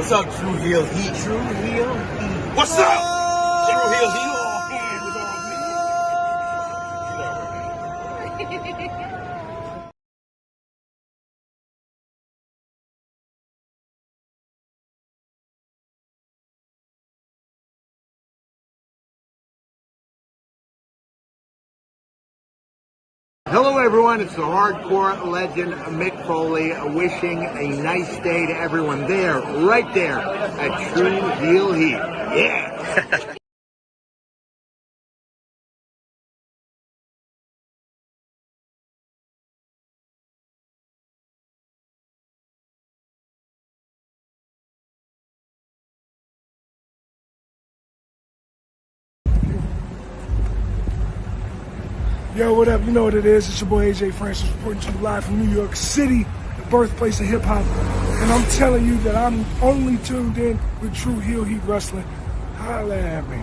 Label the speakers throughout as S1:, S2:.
S1: What's up, True Heel Heat? True Heel Heat.
S2: What's up? True Heel Heat.
S3: Hello everyone, it's the hardcore legend Mick Foley wishing a nice day to everyone there, right there at True Heel Heat. Yeah!
S4: Yo, what up? You know what it is. It's your boy AJ Francis reporting to you live from New York City, the birthplace of hip-hop. And I'm telling you that I'm only tuned in with True Heel Heat Wrestling. Holla at me.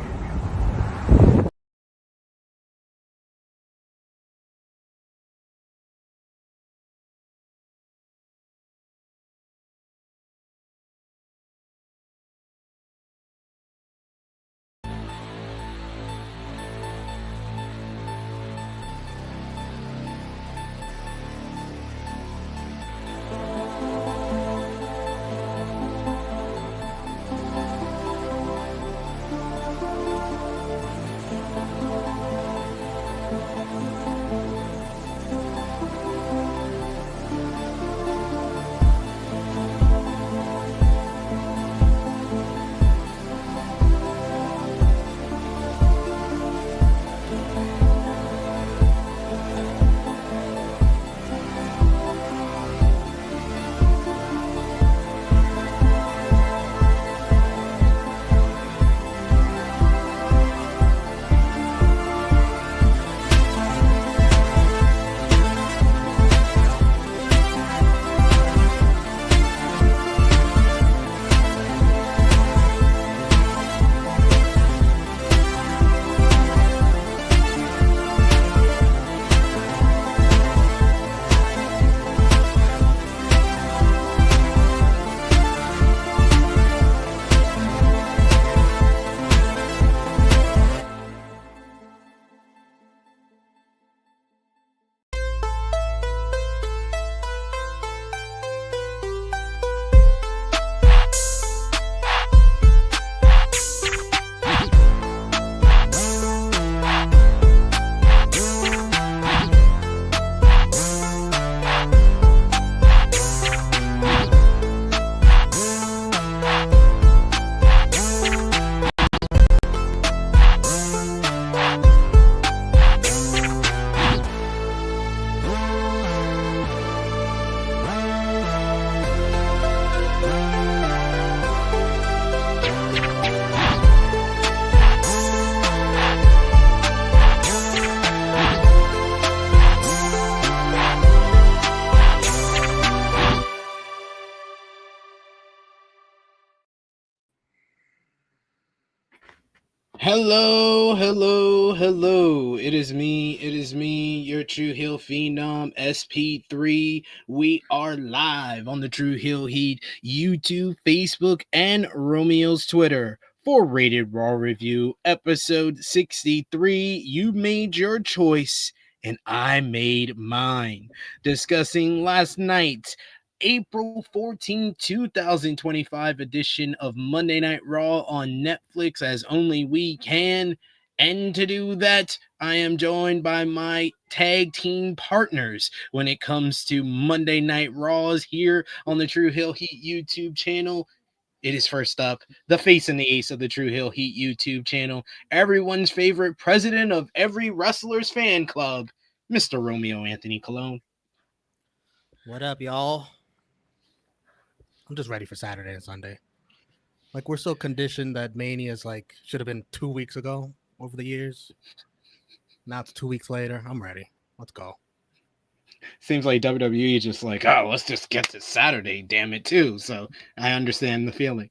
S5: Hello, hello, hello. It is me, your True Heel Phenom, SP3. We are live on the True Heel Heat YouTube, Facebook, and Romeo's Twitter for Rated Raw Review, episode 63. You made your choice, and I made mine. Discussing last night's April 14, 2025 edition of Monday Night Raw on Netflix as only we can. And to do that, I am joined by my tag team partners when it comes to Monday Night Raws here on the True Heel Heat YouTube channel. It is first up, the face and the ace of the True Heel Heat YouTube channel, everyone's favorite president of every wrestler's fan club, Mr. Romeo Anthony Colon.
S6: What up, y'all? I'm just ready for Saturday and Sunday. Like, we're so conditioned that Mania is like should have been 2 weeks ago over the years. Now it's 2 weeks later. I'm ready. Let's go.
S5: Seems like WWE is just like, oh, let's just get to Saturday, damn it, too. So I understand the feeling.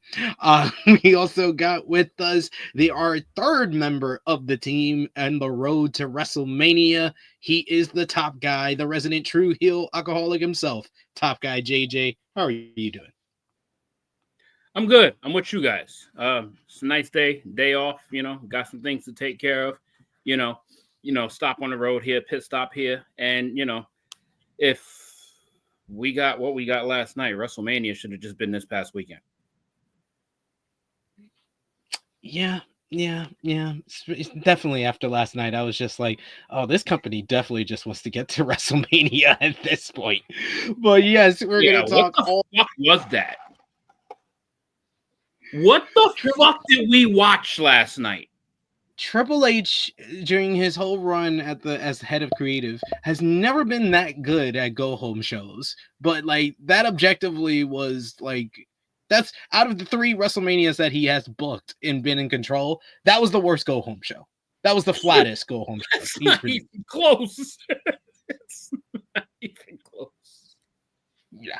S5: We also got with us our third member of the team and the road to WrestleMania. He is the top guy, the resident True Heel alcoholic himself. Top guy JJ. How are you doing?
S2: I'm good. I'm with you guys. It's a nice day off. Got some things to take care of. You know, stop on the road here, pit stop here, and if we got what we got last night, WrestleMania should have just been this past weekend.
S5: Yeah. It's definitely after last night, I was just like, oh, this company definitely just wants to get to WrestleMania at this point. But yes, we're gonna talk
S2: what the fuck was that? What the fuck did we watch last night?
S5: Triple H during his whole run as head of creative has never been that good at go home shows, but like that objectively was like that's out of the 3 WrestleManias that he has booked and been in control. That was the worst go home show. That was the flattest go home show.
S2: It's not even close. It's not even close.
S5: Yeah.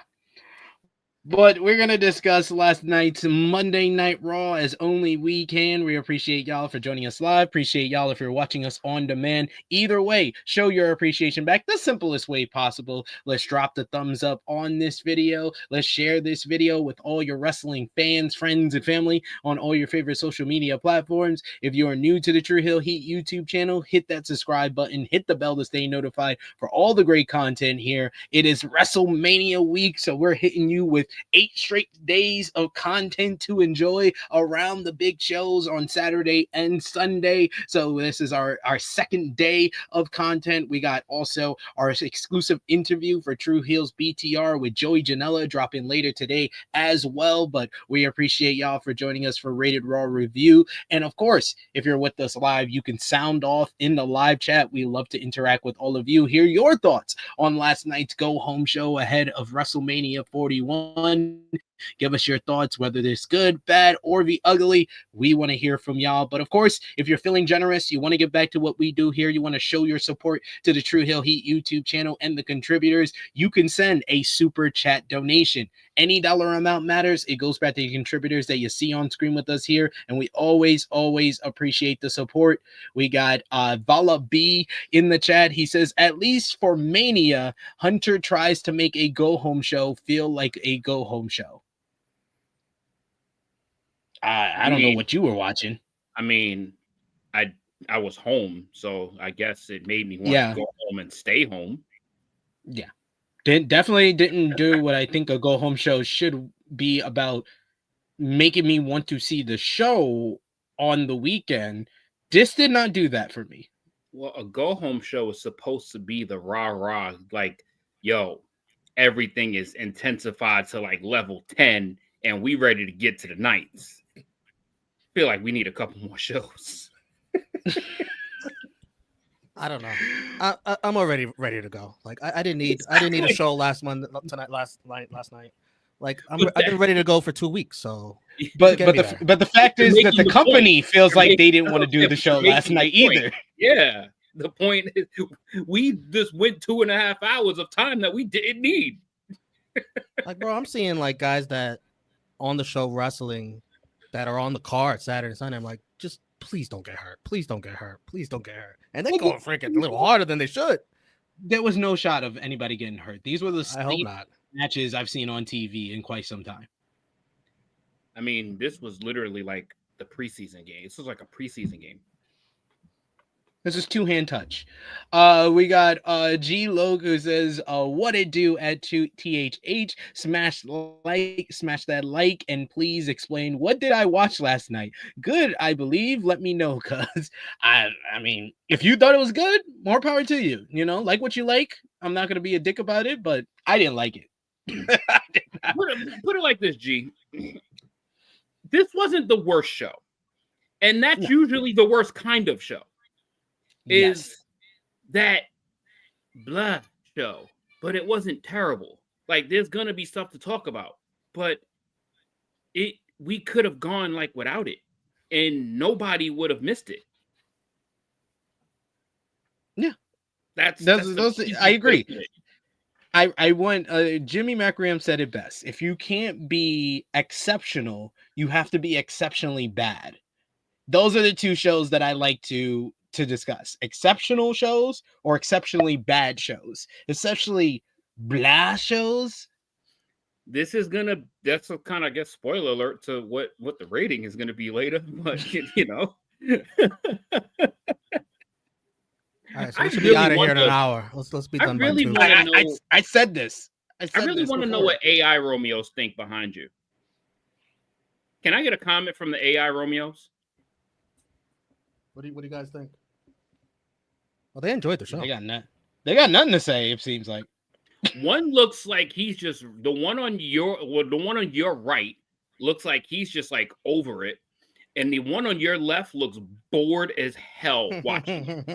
S5: But we're going to discuss last night's Monday Night Raw as only we can. We appreciate y'all for joining us live. Appreciate y'all if you're watching us on demand. Either way, show your appreciation back the simplest way possible. Let's drop the thumbs up on this video. Let's share this video with all your wrestling fans, friends, and family on all your favorite social media platforms. If you are new to the True Hill Heat YouTube channel, hit that subscribe button. Hit the bell to stay notified for all the great content here. It is WrestleMania week, so we're hitting you with 8 straight days of content to enjoy around the big shows on Saturday and Sunday. So this is our second day of content. We got also our exclusive interview for True Heels BTR with Joey Janela dropping later today as well. But we appreciate y'all for joining us for Rated Raw Review. And of course, if you're with us live, you can sound off in the live chat. We love to interact with all of you. Hear your thoughts on last night's go home show ahead of WrestleMania 41. Give us your thoughts, whether it's good, bad, or the ugly. We want to hear from y'all. But of course, if you're feeling generous, you want to get back to what we do here, you want to show your support to the True Hill Heat YouTube channel and the contributors, you can send a super chat donation. Any dollar amount matters. It goes back to the contributors that you see on screen with us here. And we always appreciate the support. We got Vala B in the chat. He says, at least for Mania, Hunter tries to make a go-home show feel like a go-home show. I don't know what you were watching.
S2: I mean, I was home, so I guess it made me want to go home and stay home.
S5: Yeah. Definitely didn't do what I think a go-home show should be about, making me want to see the show on the weekend. This did not do that for me.
S2: Well, a go-home show is supposed to be the rah-rah, like, yo, everything is intensified to like level 10, and we ready to get to the nights. Feel like we need a couple more shows.
S6: I don't know. I'm already ready to go. Like I didn't need a show last night. Like I've been ready to go for 2 weeks. So,
S5: but the fact is that the company feels like they didn't want to do the show last night either.
S2: Yeah, the point is we just went 2.5 hours of time that we didn't need.
S6: Like, bro, I'm seeing like guys that on the show wrestling that are on the card Saturday and Sunday. I'm like, just please don't get hurt. Please don't get hurt. Please don't get hurt. And they're going freaking a little harder than they should.
S5: There was no shot of anybody getting hurt. These were the
S6: I hope not.
S5: Matches I've seen on TV in quite some time.
S2: I mean, this was literally like the preseason game. This was like a preseason game.
S5: This is two-hand touch. We got G Log who says, what it do at THH? Smash that like, and please explain, what did I watch last night? Good, I believe. Let me know, cuz I mean, if you thought it was good, more power to you. You know, like what you like. I'm not gonna be a dick about it, but I didn't like it.
S2: Put it like this, G. This wasn't the worst show, and that's usually the worst kind of show. Is that blah show, but it wasn't terrible. Like, there's gonna be stuff to talk about, but we could have gone like without it, and nobody would have missed it.
S5: Yeah,
S2: that's
S5: I agree. I want Jimmy McRam said it best. If you can't be exceptional, you have to be exceptionally bad. Those are the two shows that I like to discuss: exceptional shows or exceptionally bad shows. Exceptionally blah shows,
S2: this is gonna. That's a kind of, I guess, spoiler alert to what the rating is gonna be later. But you know,
S6: All right, so we should be out of here in an hour. Let's be done by 2.
S5: I said this.
S2: I really want to know what AI Romeos think behind you. Can I get a comment from the AI Romeos?
S6: What do you guys think? Well, they enjoyed the show.
S5: They got nothing to say. It seems like
S2: one looks like he's just the one on your right looks like he's just like over it, and the one on your left looks bored as hell watching.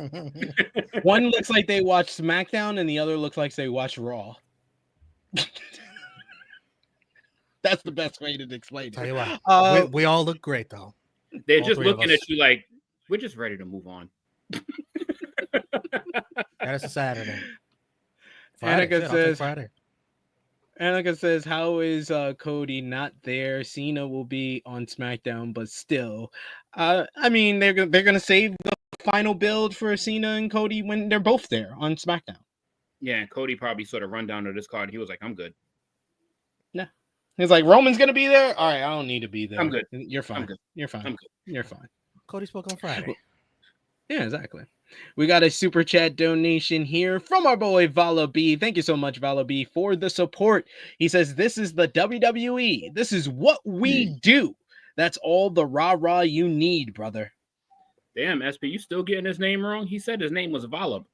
S5: One looks like they watched SmackDown, and the other looks like they watched Raw. That's the best way to explain it.
S6: Tell you what, we all look great though.
S2: They're all just looking at you like we're just ready to move on.
S6: That's a Saturday.
S5: Annika says, "How is Cody not there? Cena will be on SmackDown, but still, I mean, they're gonna save the final build for Cena and Cody when they're both there on SmackDown."
S2: Yeah, and Cody probably sort of run down to this card. He was like, "I'm good."
S5: Yeah, he's like, "Roman's gonna be there. All right, I don't need to be there.
S2: I'm good.
S5: You're fine.
S2: I'm good.
S5: You're fine.
S2: I'm good.
S5: You're fine."
S6: Cody spoke on Friday.
S5: Yeah, exactly. We got a super chat donation here from our boy Vala B. Thank you so much, Vala B, for the support. He says, "This is the WWE. This is what we do. That's all the rah-rah you need, brother."
S2: Damn, SP, you still getting his name wrong? He said his name was Vala.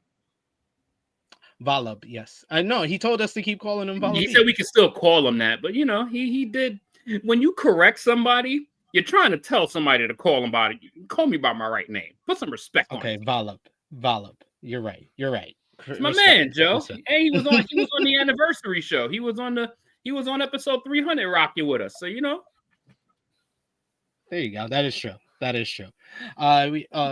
S5: Valab, yes. I know. He told us to keep calling him Valab.
S2: He said we could still call him that, but you know, he did. When you correct somebody, you're trying to tell somebody to call him by call me by my right name. Put some respect on it.
S5: Okay, Valab. You're right.
S2: It's my man, Joe. And he was on the anniversary show. He was on episode 300 rocking with us. So you know.
S5: There you go. That is true.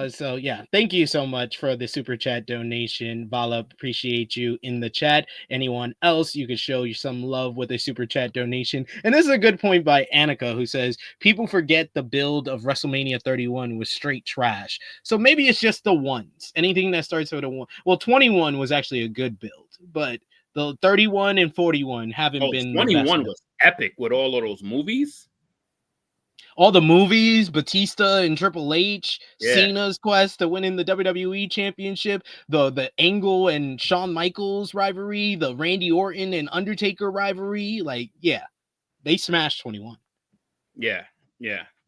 S5: So yeah, thank you so much for the super chat donation. Vala, appreciate you in the chat. Anyone else, you could show you some love with a super chat donation. And this is a good point by Annika, who says people forget the build of WrestleMania 31 was straight trash. So maybe it's just the ones. Anything that starts with a 1. Well, 21 was actually a good build, but the 31 and 41 haven't been.
S2: 21 was epic with all of those movies.
S5: All the movies, Batista and Triple H, Cena's quest to winning the WWE Championship, the Angle and Shawn Michaels rivalry, the Randy Orton and Undertaker rivalry. Like, yeah, they smashed 21.
S2: Yeah.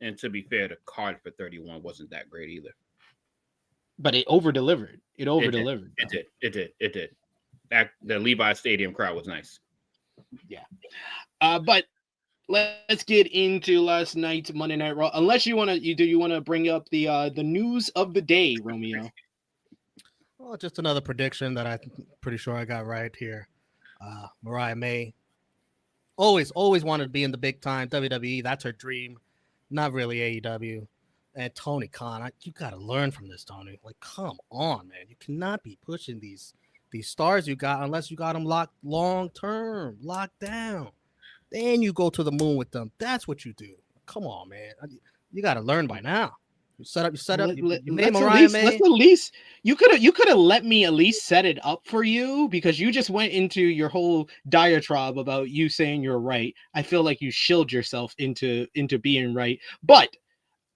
S2: And to be fair, the card for 31 wasn't that great either.
S5: But it over-delivered. It did. The Levi Stadium crowd was nice. Yeah. But let's get into last night's Monday Night Raw. Unless you want to bring up the news of the day, Romeo?
S6: Well, just another prediction that I'm pretty sure I got right here. Mariah May always wanted to be in the big time WWE. That's her dream, not really AEW. And Tony Khan, you got to learn from this, Tony. Like, come on, man. You cannot be pushing these stars you got unless you got them locked long term, locked down. Then you go to the moon with them. That's what you do. Come on, man. You got to learn by now. You set up. You made Mariah May.
S5: Let's at least you could have let me at least set it up for you, because you just went into your whole diatribe about you saying you're right. I feel like you shilled yourself into being right, but.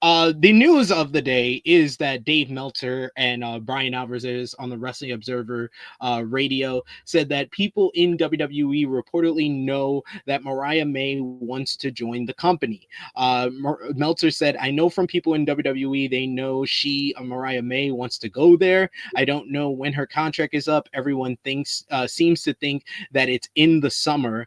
S5: The news of the day is that Dave Meltzer and Brian Alvarez on the Wrestling Observer radio said that people in WWE reportedly know that Mariah May wants to join the company. Meltzer said, "I know from people in WWE, they know Mariah May wants to go there. I don't know when her contract is up. Everyone seems to think that it's in the summer."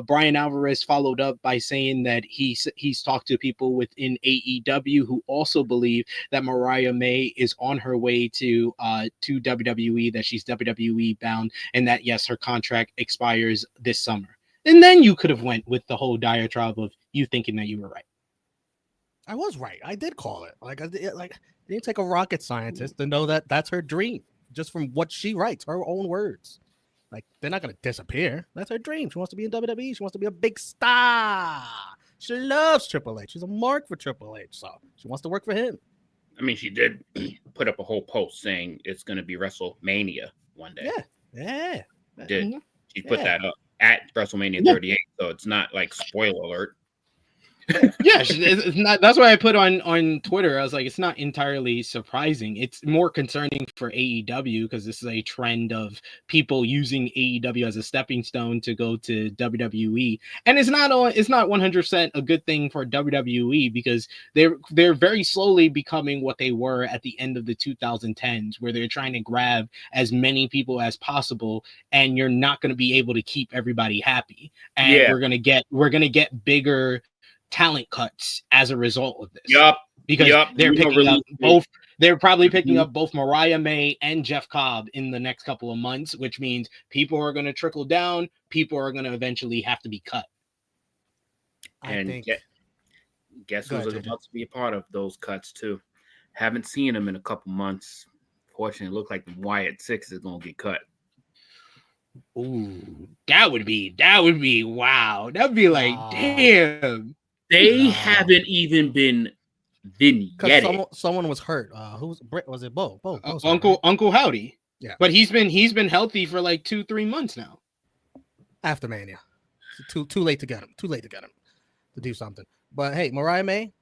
S5: Brian Alvarez followed up by saying that he's talked to people within AEW who also believe that Mariah May is on her way to WWE, that she's WWE bound, and that yes, her contract expires this summer. And then you could have went with the whole diatribe of you thinking that you were right.
S6: I was right. I did call it. It didn't take a rocket scientist to know that that's her dream, just from what she writes, her own words. Like, they're not going to disappear. That's her dream. She wants to be in WWE. She wants to be a big star. She loves Triple H. She's a mark for Triple H, so she wants to work for him.
S2: I mean, she did put up a whole post saying it's going to be WrestleMania one day.
S6: Yeah.
S2: She put that up. at WrestleMania 38, so it's not like spoiler alert.
S5: Yeah, it's not. That's why I put on Twitter. I was like, it's not entirely surprising. It's more concerning for AEW because this is a trend of people using AEW as a stepping stone to go to WWE, and it's not 100% a good thing for WWE because they're very slowly becoming what they were at the end of the 2010s, where they're trying to grab as many people as possible, and you're not going to be able to keep everybody happy, and we're gonna get bigger talent cuts as a result of this. Because they're picking up both. They're probably picking up both Mariah May and Jeff Cobb in the next couple of months, which means people are going to trickle down. People are going to eventually have to be cut.
S2: And guess who's about to be a part of those cuts too? Haven't seen them in a couple months. Fortunately, it looked like the Wyatt 6 is going to get cut.
S5: Ooh, that would be wow. That'd be like, damn.
S2: They haven't even been vignetted.
S6: Someone was hurt. Was it Bo?
S5: Uncle Howdy.
S6: Yeah,
S5: but he's been healthy for like 2-3 months now.
S6: After Mania, too late to get him. Too late to get him to do something. But hey, Mariah May,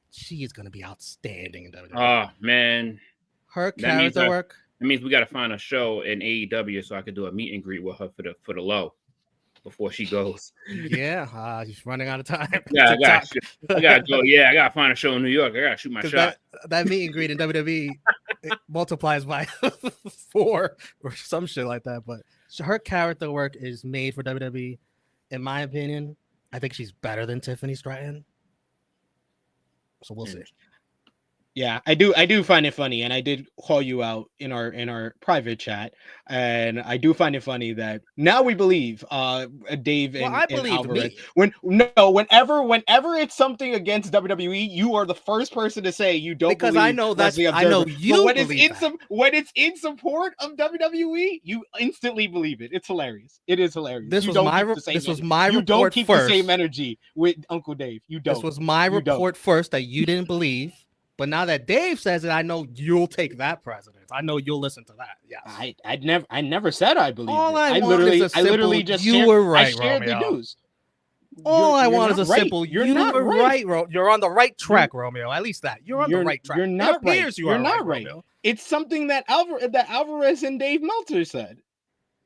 S6: she is gonna be outstanding in WWE.
S2: Oh man,
S6: her character work.
S2: That means we got to find a show in AEW so I could do a meet and greet with her for the low. Before she goes,
S6: she's running out of time.
S2: Yeah, I gotta go. Yeah, I gotta find a show in New York. I gotta shoot my shot.
S6: That meet and greet in WWE multiplies by 4 or some shit like that. But her character work is made for WWE. In my opinion, I think she's better than Tiffany Stratton. So we'll see.
S5: Yeah, I do find it funny, and I did call you out in our private chat, and I do find it funny that now we believe Dave and Alvarez. Whenever it's something against WWE, you are the first person to say you don't
S6: because
S5: believe
S6: I know that's I know you.
S5: But when it's in support of WWE, you instantly believe it. It's hilarious. It is hilarious.
S6: This was my report.
S5: You don't keep the same energy with Uncle Dave. You don't.
S6: This was my report first that you didn't believe. But now that Dave says it, I know you'll take that precedent. I know you'll listen to that. Yes.
S5: I never said I believe.
S6: I literally just you were right, Romeo. The news. All I want is a simple. You're not right, You're on the right track, Romeo. At least that you're on the right track.
S5: You're not right. You're not right. It's something that Alvarez and Dave Meltzer said.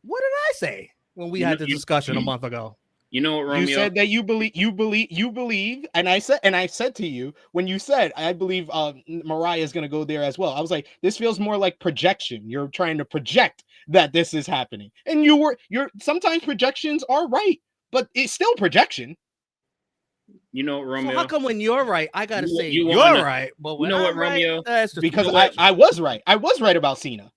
S6: What did I say when we had the discussion a month ago?
S2: You know what, Romeo?
S5: You said that you believe, and I said to you when you said I believe Mariah is going to go there as well. I was like, this feels more like projection. You're trying to project that this is happening, and you're sometimes projections are right, but it's still projection.
S2: You know what, Romeo?
S6: So how come when you're right, I gotta say you're right? But when
S2: you know what, Romeo?
S5: Because I was right. I was right about Cena.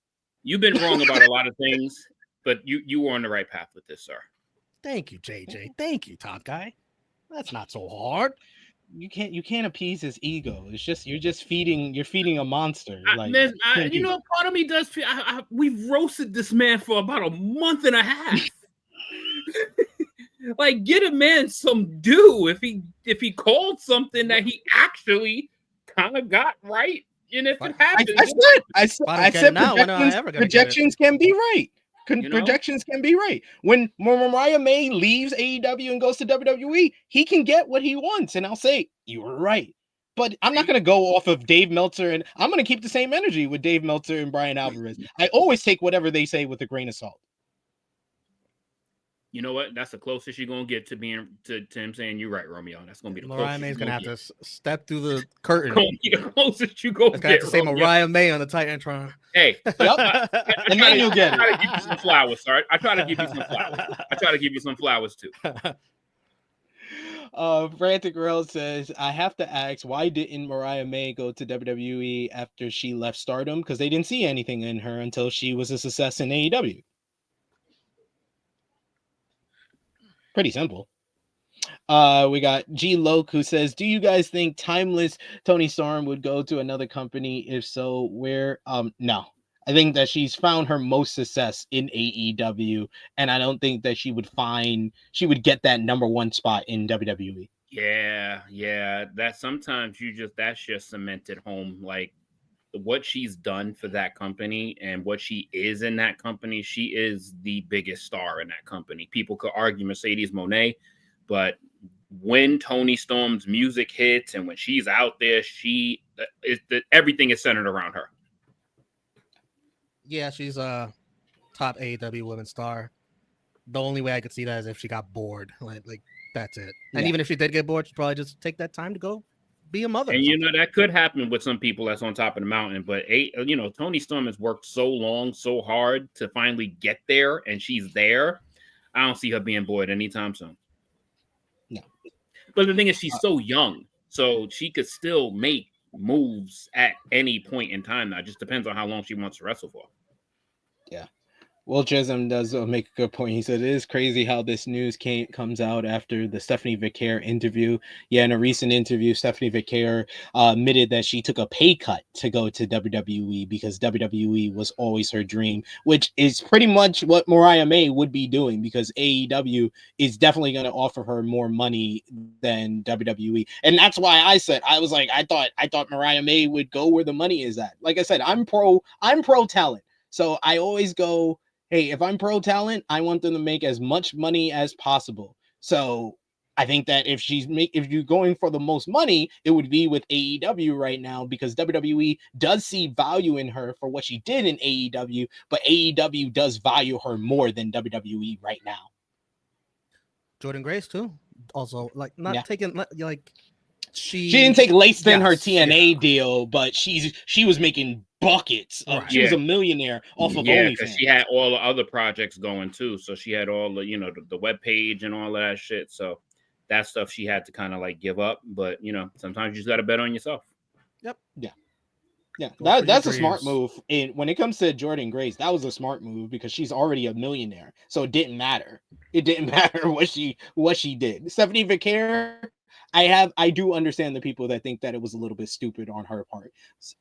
S2: You've been wrong about a lot of things, but you were on the right path with this, sir.
S6: Thank you, JJ. Thank you, top guy. That's not so hard.
S5: You can't appease his ego. It's just you're feeding a monster.
S2: You know, part of me does feel we've roasted this man for about a month and a half. Like, get a man some due if he called something that he actually kind of got right. And if it happens,
S5: I said projections can be right. Projections can be right. When Mariah May leaves AEW and goes to WWE, he can get what he wants. And I'll say, you were right. But I'm not going to go off of Dave Meltzer, and I'm going to keep the same energy with Dave Meltzer and Brian Alvarez. I always take whatever they say with a grain of salt.
S2: You know what? That's the closest you're going to get to being to him saying you're right, Romeo. That's going to be the
S6: Mariah
S2: closest.
S6: May's going to have to step through the curtain.
S2: The closest you go.
S6: Have to say Mariah May on the Titantron.
S2: Hey,
S5: and then you'll get it.
S2: I try to give you some flowers, sir. I try to give you some flowers too.
S5: Frantic Girl says, I have to ask, why didn't Mariah May go to WWE after she left Stardom? Because they didn't see anything in her until she was a success in AEW. Pretty simple. We got G Loke who says, do you guys think timeless Toni Storm would go to another company? If so, where? No. I think that she's found her most success in AEW, and I don't think that she would get that number one spot in WWE.
S2: Yeah. That sometimes that's just cemented home. Like what she's done for that company and what she is in that company, she is the biggest star in that company. People could argue Mercedes Moné, but when Toni Storm's music hits and when she's out there, everything is centered around her.
S6: Yeah, she's a top AEW women's star. The only way I could see that is if she got bored. Like that's it. And even if she did get bored, she'd probably just take that time to go be a mother.
S2: And you know that could happen with some people that's on top of the mountain. But Toni Storm has worked so long, so hard to finally get there, and she's there. I don't see her being bored anytime soon.
S5: No.
S2: But the thing is, she's so young, so she could still make moves at any point in time. Now, it just depends on how long she wants to wrestle for.
S5: Yeah. Well, Chisholm does make a good point. He said it is crazy how this news comes out after the Stephanie Vicaire interview. Yeah, in a recent interview, Stephanie Vicaire admitted that she took a pay cut to go to WWE because WWE was always her dream, which is pretty much what Mariah May would be doing because AEW is definitely going to offer her more money than WWE. And that's why I said, I thought Mariah May would go where the money is at. Like I said, I'm pro talent. So I always go, hey, if I'm pro talent, I want them to make as much money as possible. So I think that if you're going for the most money, it would be with AEW right now because WWE does see value in her for what she did in AEW, but AEW does value her more than WWE right now.
S6: Jordan Grace too. Also, she
S5: didn't take less than her TNA deal, but she was making buckets. She was a millionaire off of OnlyFans.
S2: Because she had all the other projects going too. So she had all the web page and all of that shit. So that stuff she had to kind of like give up. But sometimes you just got to bet on yourself.
S6: Yep.
S5: Yeah. That's a smart move. And when it comes to Jordan Grace, that was a smart move because she's already a millionaire. So it didn't matter. It didn't matter what she did. Stephanie Vicaire, I do understand the people that think that it was a little bit stupid on her part.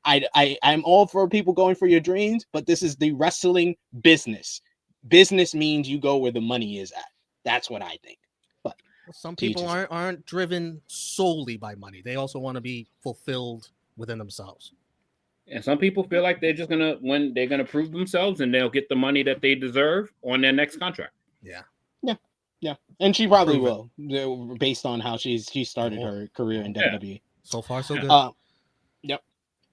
S5: I'm all for people going for your dreams, but this is the wrestling business. Business means you go where the money is at. That's what I think. But
S6: some people aren't driven solely by money. They also want to be fulfilled within themselves.
S2: And some people feel like they're just when they're gonna prove themselves and they'll get the money that they deserve on their next contract.
S5: Yeah, and she probably will, based on how she started her career in WWE.
S6: So far, so good.
S5: Yep.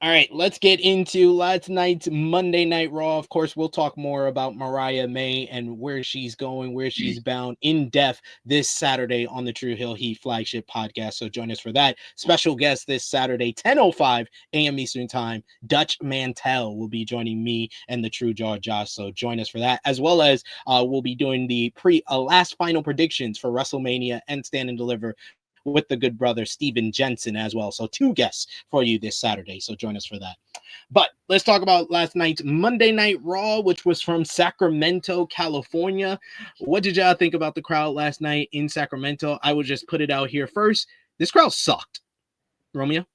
S5: All right, let's get into last night's Monday Night Raw. Of course, we'll talk more about Mariah May and where she's going, where she's bound in depth this Saturday on the True Hill Heat flagship podcast. So join us for that. Special guest this Saturday, 10:05 a.m. Eastern Time. Dutch Mantel will be joining me and the True Jaw Josh. So join us for that, as well as we'll be doing the last final predictions for WrestleMania and Stand and Deliver with the good brother Steven Jensen as well. So 2 guests for you this Saturday. So join us for that. But let's talk about last night's Monday Night Raw, which was from Sacramento, California. What did y'all think about the crowd last night in Sacramento? I will just put it out here first. This crowd sucked. Romeo?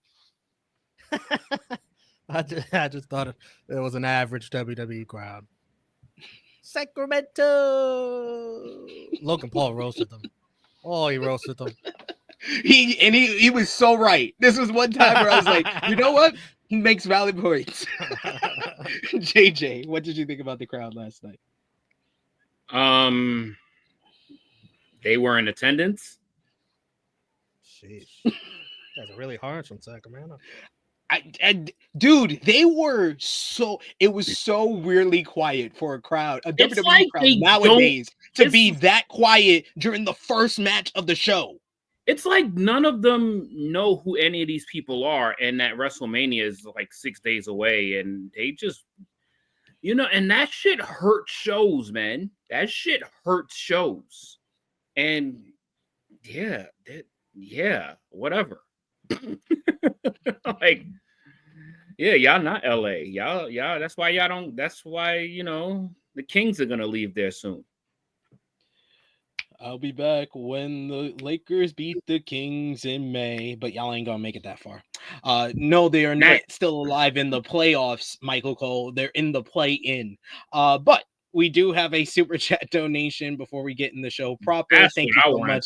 S6: I just thought it was an average WWE crowd. Sacramento. Logan Paul roasted them. Oh, he roasted them.
S5: He was so right. This was one time where I was like, you know what? He makes valid points. JJ, what did you think about the crowd last night?
S2: They were in attendance.
S6: Sheesh. That's really harsh from Sacramento.
S5: Dude, it was so weirdly quiet for a crowd, a WWE
S2: like
S5: crowd nowadays to be that quiet during the first match of the show.
S2: It's like none of them know who any of these people are, and that WrestleMania is like 6 days away, and they just, and that shit hurts shows, man. That shit hurts shows. And whatever. Like, y'all not LA. Y'all, that's why the Kings are gonna leave there soon.
S5: I'll be back when the Lakers beat the Kings in May, but y'all ain't gonna make it that far. No, they are not still alive in the playoffs, Michael Cole. They're in the play-in. But we do have a super chat donation before we get in the show proper. Thank you so much,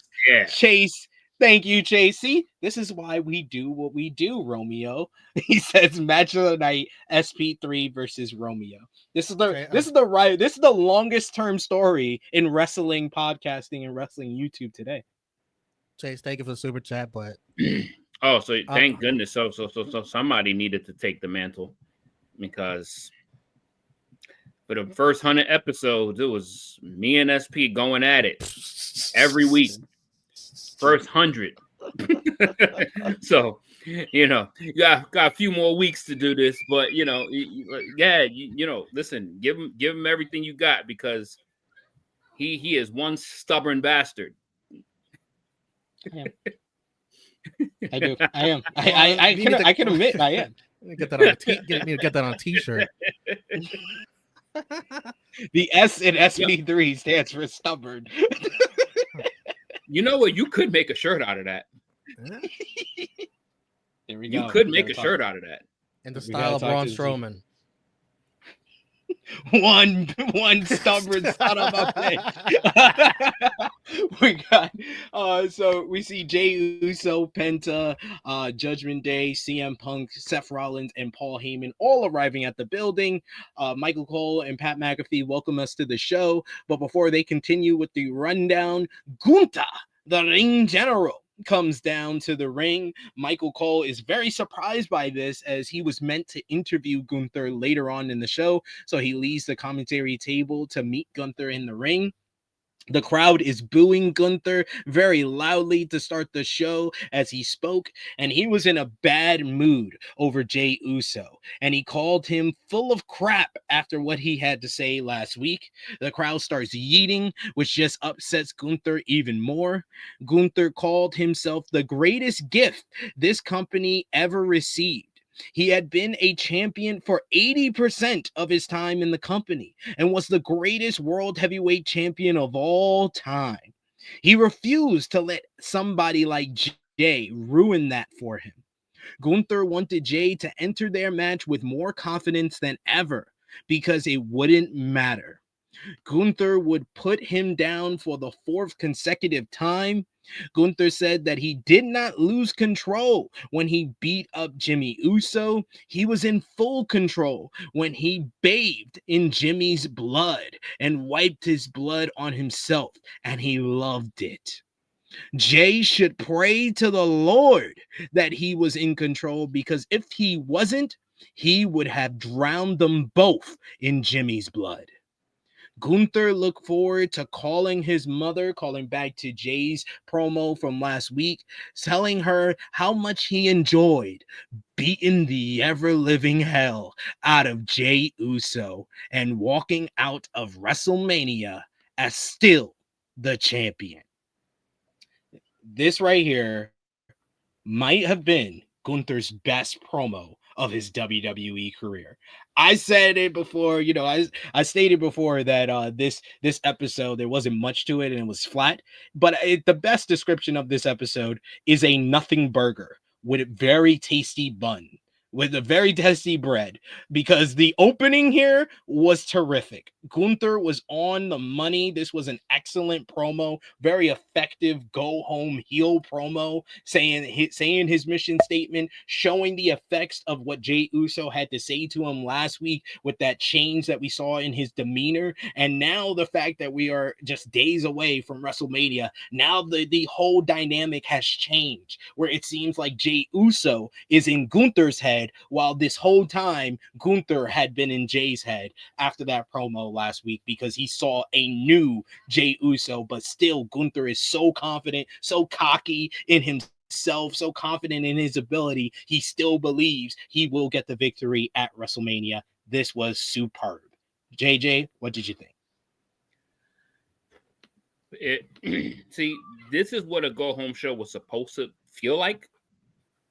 S5: Chase. Thank you, JC. This is why we do what we do, Romeo. He says match of the night, SP3 versus Romeo. This is the longest term story in wrestling podcasting and wrestling YouTube today.
S6: Chase, thank you for the super chat, but
S2: oh, so thank goodness. So somebody needed to take the mantle, because for the first 100 episodes, it was me and SP going at it every week. First 100. So, you got a few more weeks to do this, but listen, give him everything you got, because he is one stubborn bastard.
S5: I do. I am. I can admit I am.
S6: Get that on a t-shirt.
S5: The S in SP3 stands for stubborn.
S2: You know what? You could make a shirt out of that.
S5: There we go.
S2: You could make a shirt out of that.
S6: In the style of Braun Strowman.
S5: One stubborn son of a bitch. We got so we see Jey Uso, Penta, Judgment Day, CM Punk, Seth Rollins, and Paul Heyman all arriving at the building. Michael Cole and Pat McAfee welcome us to the show, but before they continue with the rundown, Gunther, the ring general, comes down to the ring. Michael Cole is very surprised by this, as he was meant to interview Gunther later on in the show, so he leaves the commentary table to meet Gunther in the ring. The crowd is booing Gunther very loudly to start the show as he spoke, and he was in a bad mood over Jey Uso, and he called him full of crap after what he had to say last week. The crowd starts yeeting, which just upsets Gunther even more. Gunther called himself the greatest gift this company ever received. He had been a champion for 80% of his time in the company and was the greatest world heavyweight champion of all time. He refused to let somebody like Jey ruin that for him. Gunther wanted Jey to enter their match with more confidence than ever, because it wouldn't matter. Gunther would put him down for the 4th consecutive time. Gunther said that he did not lose control when he beat up Jimmy Uso. He was in full control when he bathed in Jimmy's blood and wiped his blood on himself, and he loved it. Jey should pray to the Lord that he was in control, because if he wasn't, he would have drowned them both in Jimmy's blood. Gunther looked forward to calling his mother, calling back to Jey's promo from last week, telling her how much he enjoyed beating the ever-living hell out of Jey Uso and walking out of WrestleMania as still the champion. This right here might have been Gunther's best promo of his WWE career. I said it before, I stated before that this episode, there wasn't much to it and it was flat, but the best description of this episode is a nothing burger with a very tasty bun, with a very tasty bread, because the opening here was terrific. Gunther was on the money. This was an excellent promo, very effective go-home heel promo, saying his mission statement, showing the effects of what Jey Uso had to say to him last week with that change that we saw in his demeanor. And now the fact that we are just days away from WrestleMania, now the whole dynamic has changed, where it seems like Jey Uso is in Gunther's head, while this whole time Gunther had been in Jey's head after that promo last week, because he saw a new Jey Uso. But still, Gunther is so confident, so cocky in himself, so confident in his ability. He still believes he will get the victory at WrestleMania. This was superb. JJ, what did you think?
S2: See, this is what a go-home show was supposed to feel like.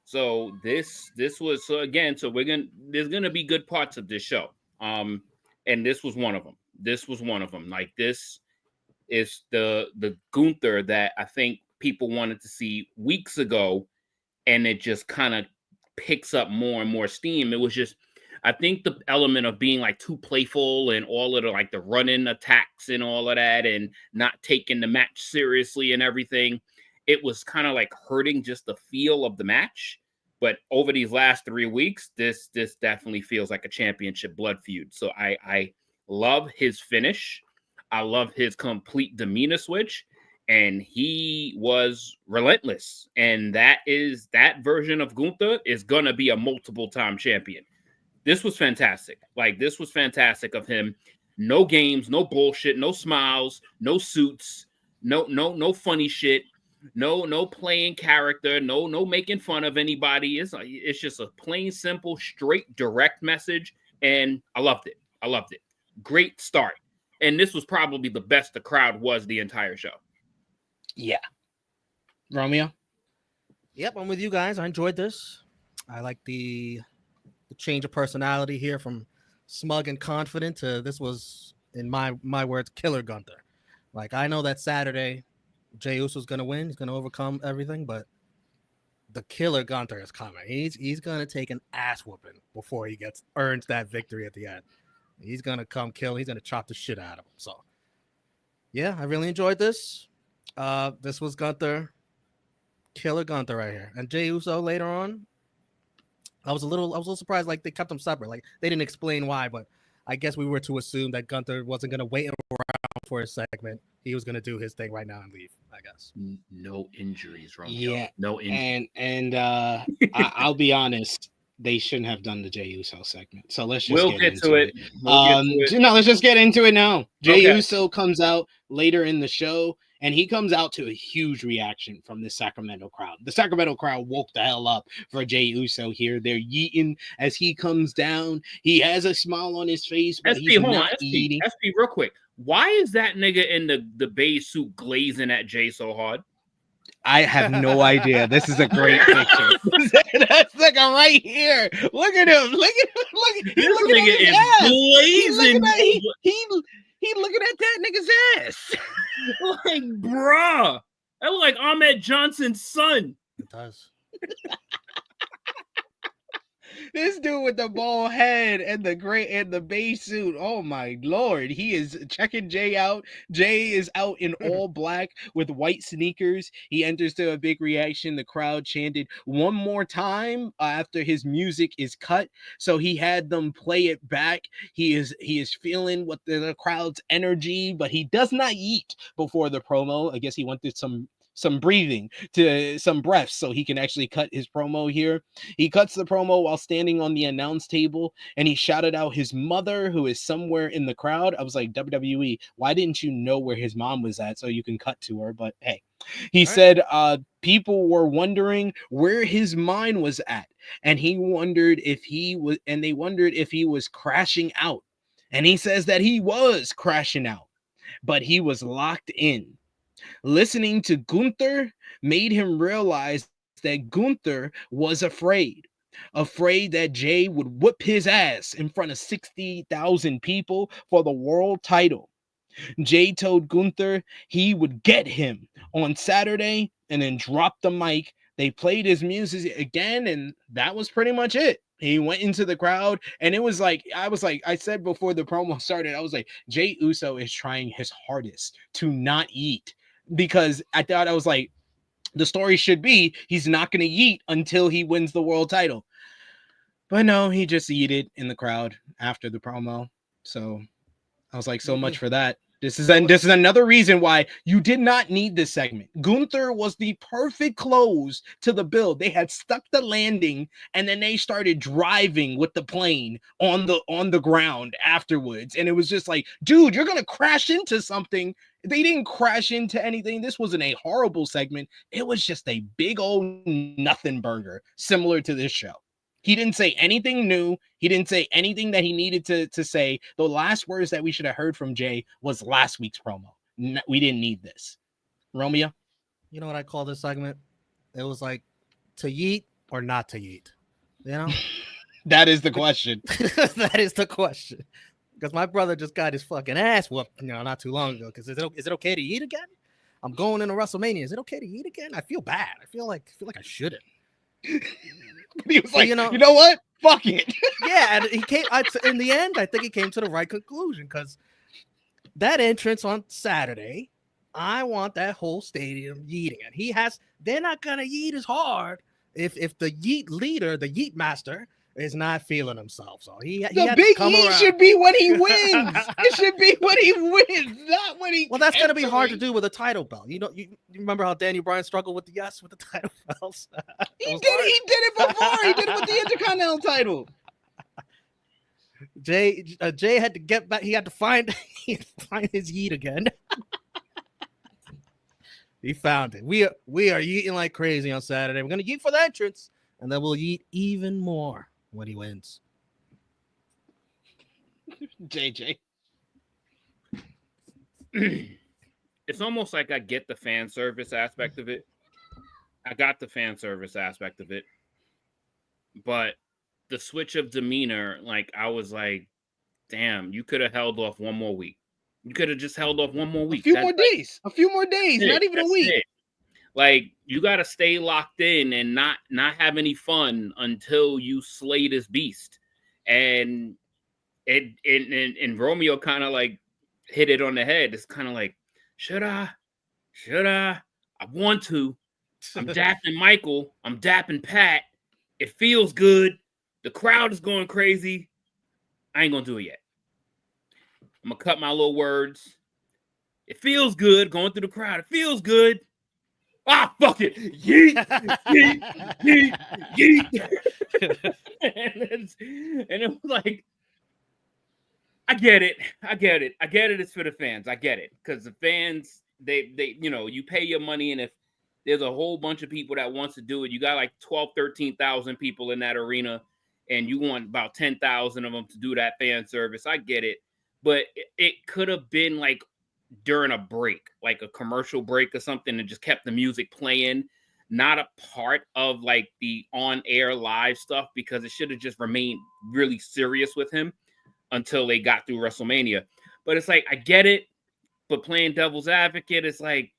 S2: So this was, so again, so there's gonna be good parts of this show. And this was one of them. Like, this is the Gunther that I think people wanted to see weeks ago, and it just kind of picks up more and more steam. It was just, I think the element of being like too playful and all of the run-in attacks and all of that, and not taking the match seriously and everything, it was kind of like hurting just the feel of the match. But over these last 3 weeks, this definitely feels like a championship blood feud. So I love his finish. I love his complete demeanor switch. And he was relentless. And that version of Gunther is going to be a multiple-time champion. This was fantastic. Like, this was fantastic of him. No games, no bullshit, no smiles, no suits, no funny shit. No playing character, no making fun of anybody. It's just a plain, simple, straight, direct message, and I loved it. Great start, and this was probably the best the crowd was the entire show.
S5: Yeah, Romeo.
S6: Yep, I'm with you guys. I enjoyed this. I like the change of personality here from smug and confident to this was, in my words, killer Gunther. Like, I know that Saturday Jey Uso's gonna win. He's gonna overcome everything, but the killer Gunther is coming. He's gonna take an ass whooping before he earns that victory at the end. He's gonna come kill. He's gonna chop the shit out of him. So, yeah, I really enjoyed this. This was Gunther, killer Gunther right here, and Jey Uso later on. I was a little surprised. Like, they kept them separate. Like, they didn't explain why, but I guess we were to assume that Gunther wasn't gonna wait around for a segment. He was going to do his thing right now and leave, I guess.
S2: No injuries, Romeo.
S5: Yeah,
S2: no injuries.
S5: And I'll be honest, they shouldn't have done the Jey Uso segment. So let's just
S2: We'll get to it.
S5: No, let's just get into it now. Jey
S2: Okay.
S5: Uso comes out later in the show, and he comes out to a huge reaction from the Sacramento crowd. The Sacramento crowd woke the hell up for Jey Uso here. They're yeeting as he comes down. He has a smile on his face, but he's not eating.
S2: SP, real quick. Why is that nigga in the beige suit glazing at Jey so hard?
S5: I have no idea. This is a great picture. That's like right here. Look at him.
S2: This nigga is glazing.
S5: He looking at that nigga's ass.
S2: Like, bruh. That look like Ahmed Johnson's son.
S6: It does.
S5: This dude with the bald head and the beige suit. Oh my lord. He is checking Jey out. Jey is out in all black with white sneakers. He enters to a big reaction. The crowd chanted one more time after his music is cut. So he had them play it back. He is feeling what the crowd's energy, but he does not eat before the promo. I guess he wanted some breathing, to some breaths, so he can actually cut his promo here. He cuts the promo while standing on the announce table, and he shouted out his mother, who is somewhere in the crowd. I was like, WWE, why didn't you know where his mom was at so you can cut to her? But hey, he said people were wondering where his mind was at, and they wondered if he was crashing out. And he says that he was crashing out, but he was locked in. Listening to Gunther made him realize that Gunther was afraid that Jey would whip his ass in front of 60,000 people for the world title. Jey told Gunther he would get him on Saturday and then dropped the mic. They played his music again, and that was pretty much it. He went into the crowd, and it was like, I said before the promo started, I was like, Jey Uso is trying his hardest to not eat. Because I thought, I was like, the story should be he's not going to eat until he wins the world title. But no, he just eat it in the crowd after the promo. So I was like, so much for that. This is another reason why you did not need this segment. Gunther was the perfect close to the build. They had stuck the landing, and then they started driving with the plane on the ground afterwards. And it was just like, dude, you're gonna crash into something. They didn't crash into anything. This wasn't a horrible segment. It was just a big old nothing burger, similar to this show. He didn't say anything new. He didn't say anything that he needed to say. The last words that we should have heard from Jey was last week's promo. We didn't need this. Romeo?
S6: You know what I call this segment? It was like, to yeet or not to yeet. You know?
S5: That is the question.
S6: That is the question. Because my brother just got his fucking ass whooped, not too long ago. Because is it okay to eat again? I'm going into WrestleMania. Is it okay to eat again? I feel bad. I feel like I shouldn't.
S5: He was like, you know what? Fuck it.
S6: Yeah, and he came. In the end, I think he came to the right conclusion, because that entrance on Saturday, I want that whole stadium yeeting. And they're not gonna yeet as hard if the yeet leader, the yeet master, is not feeling himself. So he
S5: the big yeet should be when he wins. It should be when he wins, not when he.
S6: Well, that's gonna be hard to do with a title belt. You remember how Daniel Bryan struggled with the title belts?
S5: He did it before. He did it with the Intercontinental title.
S6: Jey had to get back. He had to find his yeet again. He found it. We are yeeting like crazy on Saturday. We're gonna yeet for the entrance, and then we'll yeet even more when he wins.
S5: JJ.
S2: It's almost like I get the fan service aspect of it. I got the fan service aspect of it. But the switch of demeanor, like, I was like, damn, you could have held off one more week. You could have just held off one more week.
S5: A few more days, not even a week.
S2: It. Like, you got to stay locked in and not have any fun until you slay this beast. And Romeo kind of like hit it on the head. It's kind of like, should I? I want to. I'm dapping Michael. I'm dapping Pat. It feels good. The crowd is going crazy. I ain't going to do it yet. I'm going to cut my little words. It feels good going through the crowd. It feels good. Ah, fuck it. Yeet, yeet, yeet, yeet. and it was like, I get it. It's for the fans. I get it. Because the fans, they you pay your money, and if there's a whole bunch of people that wants to do it, you got like 12, 13,000 people in that arena, and you want about 10,000 of them to do that fan service. I get it. But it could have been like during a break, like a commercial break or something, and just kept the music playing, not a part of like the on-air live stuff, because it should have just remained really serious with him until they got through WrestleMania. But it's like, I get it, but playing devil's advocate, it's like,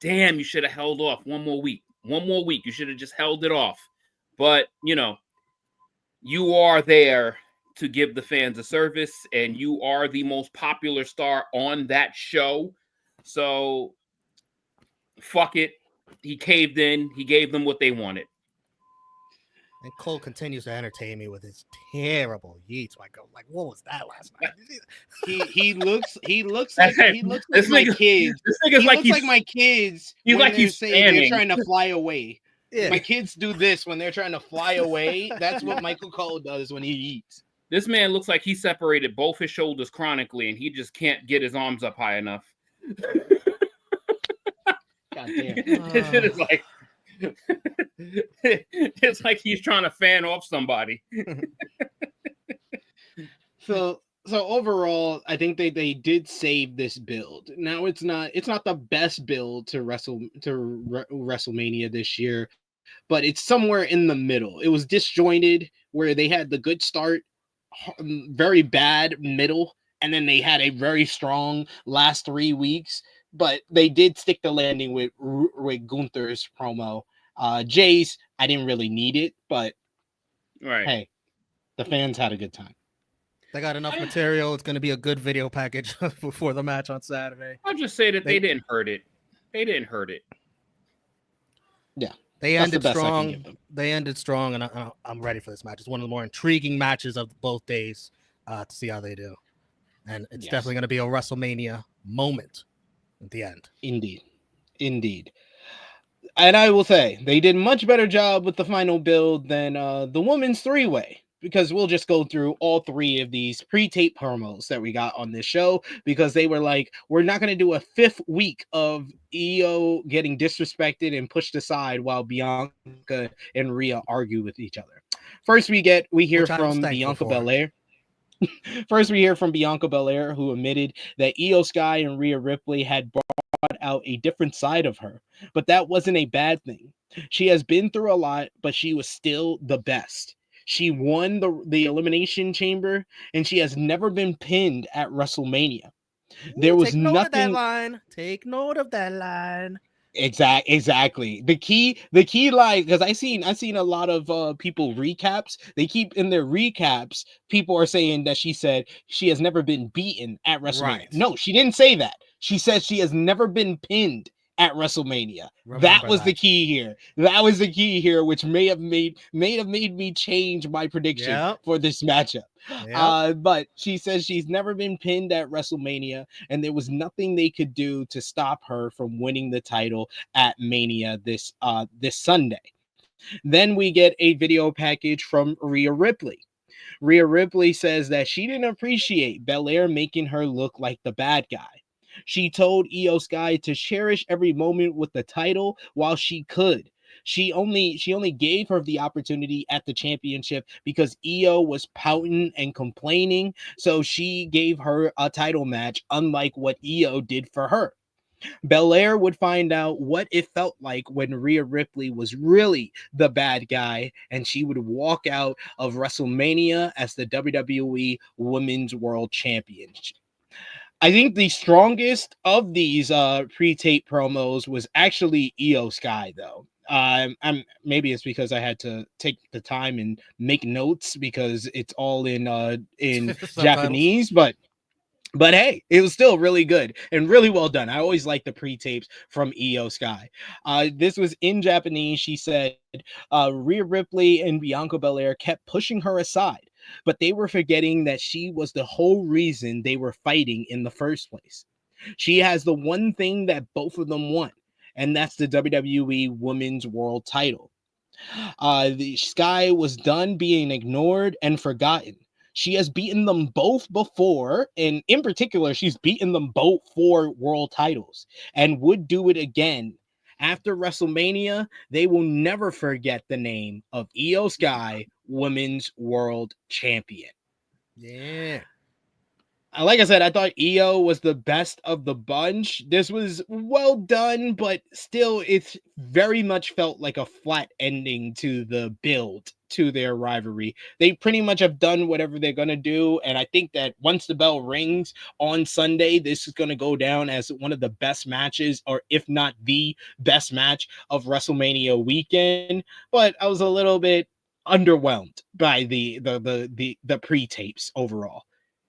S2: damn, you should have held off one more week. You should have just held it off. But, you are there to give the fans a service, and you are the most popular star on that show. So, fuck it. He caved in. He gave them what they wanted.
S6: And Cole continues to entertain me with his terrible yeets. Like, what was that last night?
S5: He looks like my kids.
S2: This nigga's
S5: like my kids.
S2: He's like he's
S5: they're trying to fly away. Yeah. My kids do this when they're trying to fly away. That's what Michael Cole does when he eats.
S2: This man looks like he separated both his shoulders chronically, and he just can't get his arms up high enough.
S5: God damn.
S2: It's like it's like he's trying to fan off somebody.
S5: So overall, I think they did save this build. Now it's not the best build to WrestleMania this year, but it's somewhere in the middle. It was disjointed where they had the good start, very bad middle, and then they had a very strong last 3 weeks. But they did stick the landing with Gunther's promo. Jay's, I didn't really need it, but hey, the fans had a good time.
S6: They got enough material. It's going to be a good video package before the match on Saturday.
S2: I'll just say that they didn't hurt it.
S5: Yeah.
S6: They ended strong. And I'm ready for this match. It's one of the more intriguing matches of both days to see how they do. And it's definitely going to be a WrestleMania moment at the end.
S5: Indeed. And I will say, they did a much better job with the final build than the women's three-way, because we'll just go through all three of these pre-tape promos that we got on this show, because they were like, we're not going to do a fifth week of Io getting disrespected and pushed aside while Bianca and Rhea argue with each other. First, we hear from Bianca Belair. First, we hear from Bianca Belair, who admitted that Io Sky and Rhea Ripley had brought out a different side of her, but that wasn't a bad thing. She has been through a lot, but she was still the best. She won the Elimination Chamber, and she has never been pinned at WrestleMania. There was nothing.
S6: Take note of that line.
S5: Exactly. The key line, because I seen a lot of people recaps. They keep in their recaps. People are saying that she said she has never been beaten at WrestleMania. Right. No, she didn't say that. She says she has never been pinned at WrestleMania.
S6: Remember
S5: That was the
S6: that.
S5: key here. That was the key here, which may have made me change my prediction
S6: Yep.
S5: for this matchup.
S6: Yep.
S5: But she says she's never been pinned at WrestleMania, and there was nothing they could do to stop her from winning the title at Mania this Sunday. Then we get a video package from Rhea Ripley. Rhea Ripley says that she didn't appreciate Belair making her look like the bad guy. She told Io Sky to cherish every moment with the title while she could. She only gave her the opportunity at the championship because Io was pouting and complaining, so she gave her a title match, unlike what Io did for her. Belair would find out what it felt like when Rhea Ripley was really the bad guy, and she would walk out of WrestleMania as the WWE Women's World Champion. I think the strongest of these pre-tape promos was actually Io Sky, though. Maybe it's because I had to take the time and make notes because it's all in Japanese, but hey, it was still really good and really well done. I always like the pre-tapes from Io Sky. This was in Japanese. She said Rhea Ripley and Bianca Belair kept pushing her aside, but they were forgetting that she was the whole reason they were fighting in the first place. She has the one thing that both of them want, and that's the WWE Women's World title. The Sky was done being ignored and forgotten. She has beaten them both before, and in particular, she's beaten them both for world titles and would do it again. After WrestleMania, they will never forget the name of Io Sky, Women's World Champion.
S6: Yeah.
S5: Like I said, I thought Io was the best of the bunch. This was well done, but still, it's very much felt like a flat ending to the build to their rivalry. They pretty much have done whatever they're going to do, and I think that once the bell rings on Sunday, this is going to go down as one of the best matches, or if not the best match of WrestleMania weekend. But I was a little bit underwhelmed by the pre-tapes overall.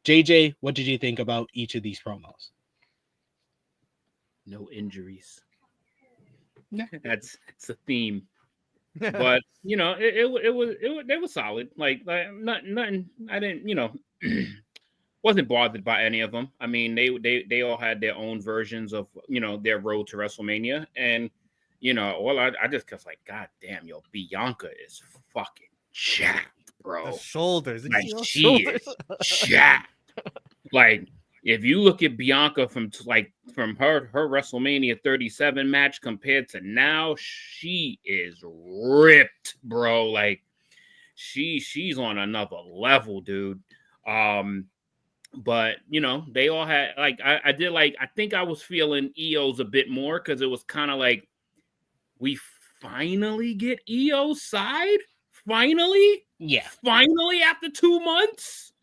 S5: JJ, what did you think about each of these promos?
S2: No injuries. It's a theme. But it was solid. Like nothing. I didn't, wasn't bothered by any of them. I mean, they all had their own versions of their road to WrestleMania, and I just was like, God damn, Bianca is fucking jacked, bro.
S6: The shoulders,
S2: like she is jacked. Like if you look at Bianca from her WrestleMania 37 match compared to now, she is ripped, bro. Like she's on another level, dude. But they all had I think I was feeling Io's a bit more because it was kind of like we finally get Io's side. Finally after 2 months.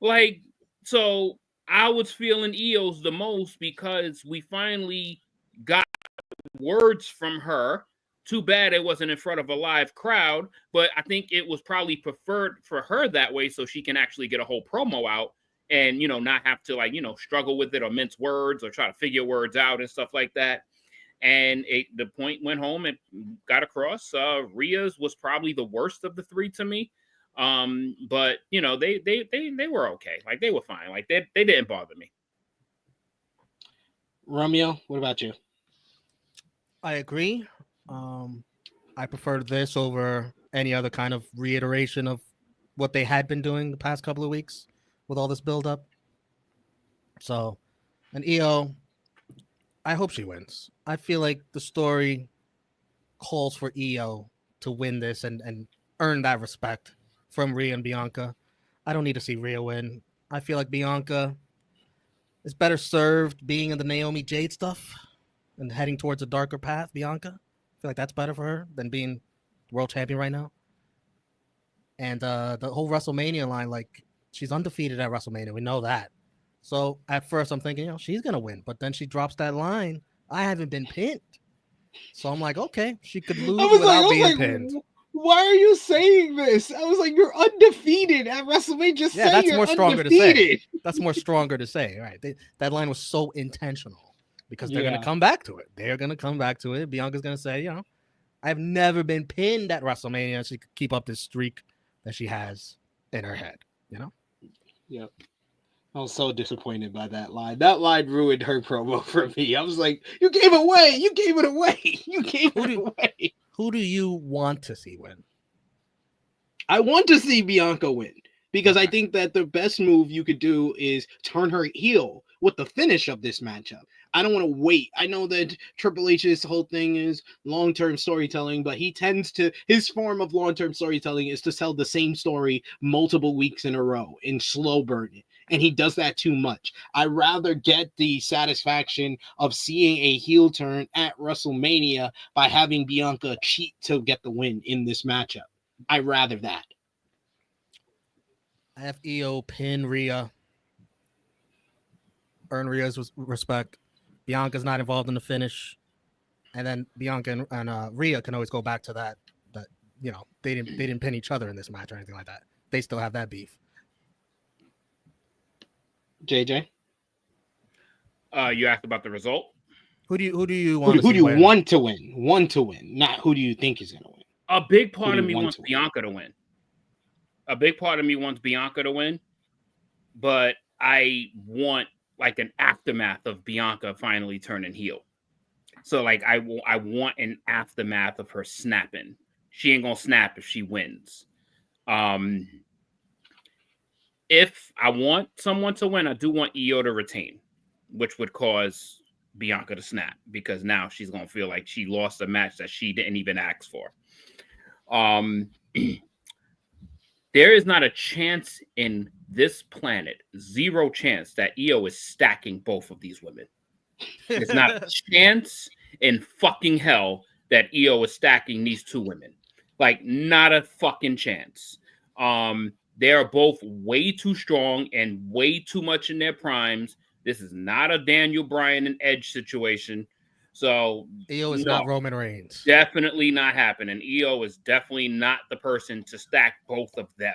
S2: Like, so I was feeling Io's the most because we finally got words from her. Too bad it wasn't in front of a live crowd, but I think it was probably preferred for her that way so she can actually get a whole promo out and, not have to struggle with it or mince words or try to figure words out and stuff like that. And the point went home and got across. Rhea's was probably the worst of the three to me. But they were okay. Like they were fine. Like they didn't bother me.
S5: Romeo, what about you?
S6: I agree. I preferred this over any other kind of reiteration of what they had been doing the past couple of weeks with all this buildup. So, and Io, I hope she wins. I feel like the story calls for Io to win this and earn that respect from Rhea and Bianca. I don't need to see Rhea win. I feel like Bianca is better served being in the Naomi Jade stuff and heading towards a darker path. Bianca, I feel like that's better for her than being world champion right now. And the whole WrestleMania line, like she's undefeated at WrestleMania. We know that. So at first I'm thinking, she's going to win. But then she drops that line, I haven't been pinned. So I'm like, okay, she could lose without being pinned.
S5: Why are you saying this? I was like, you're undefeated at WrestleMania. Just say
S6: that's
S5: you're
S6: more stronger
S5: undefeated.
S6: to say. That's more stronger to say. Right. That line was so intentional. because they're gonna come back to it. They're gonna come back to it. Bianca's gonna say, you know, I've never been pinned at WrestleMania. She could keep up this streak that she has in her head, you know?
S5: Yep. I was so disappointed by that line. That line ruined her promo for me. I was like, you gave it away. You gave it away. You gave it away.
S6: Who do you want to see win?
S5: I want to see Bianca win because I think that the best move you could do is turn her heel with the finish of this matchup. I don't want to wait. I know that Triple H's whole thing is long-term storytelling, but he tends to, his form of long-term storytelling is to tell the same story multiple weeks in a row and slow burn it. And he does that too much. I'd rather get the satisfaction of seeing a heel turn at WrestleMania by having Bianca cheat to get the win in this matchup. I'd rather that.
S6: I have EO pin Rhea. Earn Rhea's respect. Bianca's not involved in the finish, and then Bianca and Rhea can always go back to that. That, you know, they didn't pin each other in this match or anything like that. They still have that beef.
S5: JJ,
S2: you asked about the result.
S6: Who do you want?
S5: Who do you want to win? Want to win, not who do you think is going to win.
S2: A big part of me wants Bianca to win. A big part of me wants Bianca to win, but I want like an aftermath of Bianca finally turning heel. So like I want an aftermath of her snapping. She ain't gonna snap if she wins. If I want someone to win, I do want Io to retain, which would cause Bianca to snap because now she's gonna feel like she lost a match that she didn't even ask for. There is not a chance in this planet, zero chance that Io is stacking both of these women. There's not a chance in fucking hell that Io is stacking these two women. Like, not a fucking chance. They are both way too strong and way too much in their primes. This is not a Daniel Bryan and Edge situation. So
S6: Io is not Roman Reigns.
S2: Definitely not happening. Io is definitely not the person to stack both of them.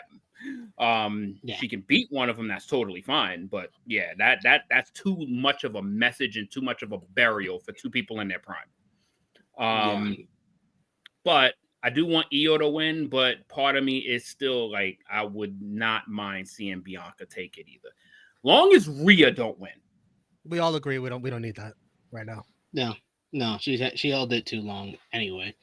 S2: She can beat one of them. That's totally fine. But yeah, that's too much of a message and too much of a burial for two people in their prime. But I do want Io to win. But part of me is still like, I would not mind seeing Bianca take it either. Long as Rhea don't win.
S6: We all agree we don't need that right now.
S5: No, she held it too long anyway.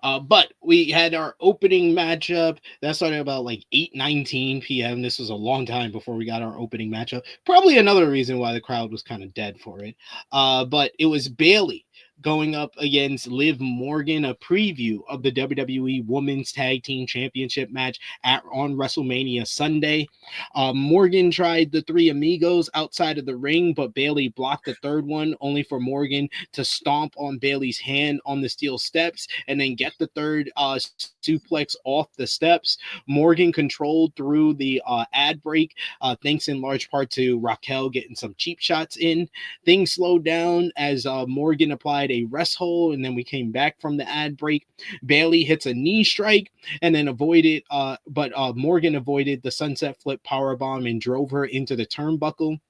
S5: But we had our opening matchup that started about like 8:19 p.m. This was a long time before we got our opening matchup. Probably another reason why the crowd was kind of dead for it. But it was Bayley going up against Liv Morgan, a preview of the WWE Women's Tag Team Championship match on WrestleMania Sunday. Morgan tried the three amigos outside of the ring, but Bayley blocked the third one, only for Morgan to stomp on Bayley's hand on the steel steps and then get the third suplex off the steps. Morgan controlled through the ad break, thanks in large part to Raquel getting some cheap shots in. Things slowed down as Morgan applied a rest hold, and then we came back from the ad break. Bayley hits a knee strike and then avoided, but Morgan avoided the sunset flip powerbomb and drove her into the turnbuckle.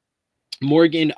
S5: Morgan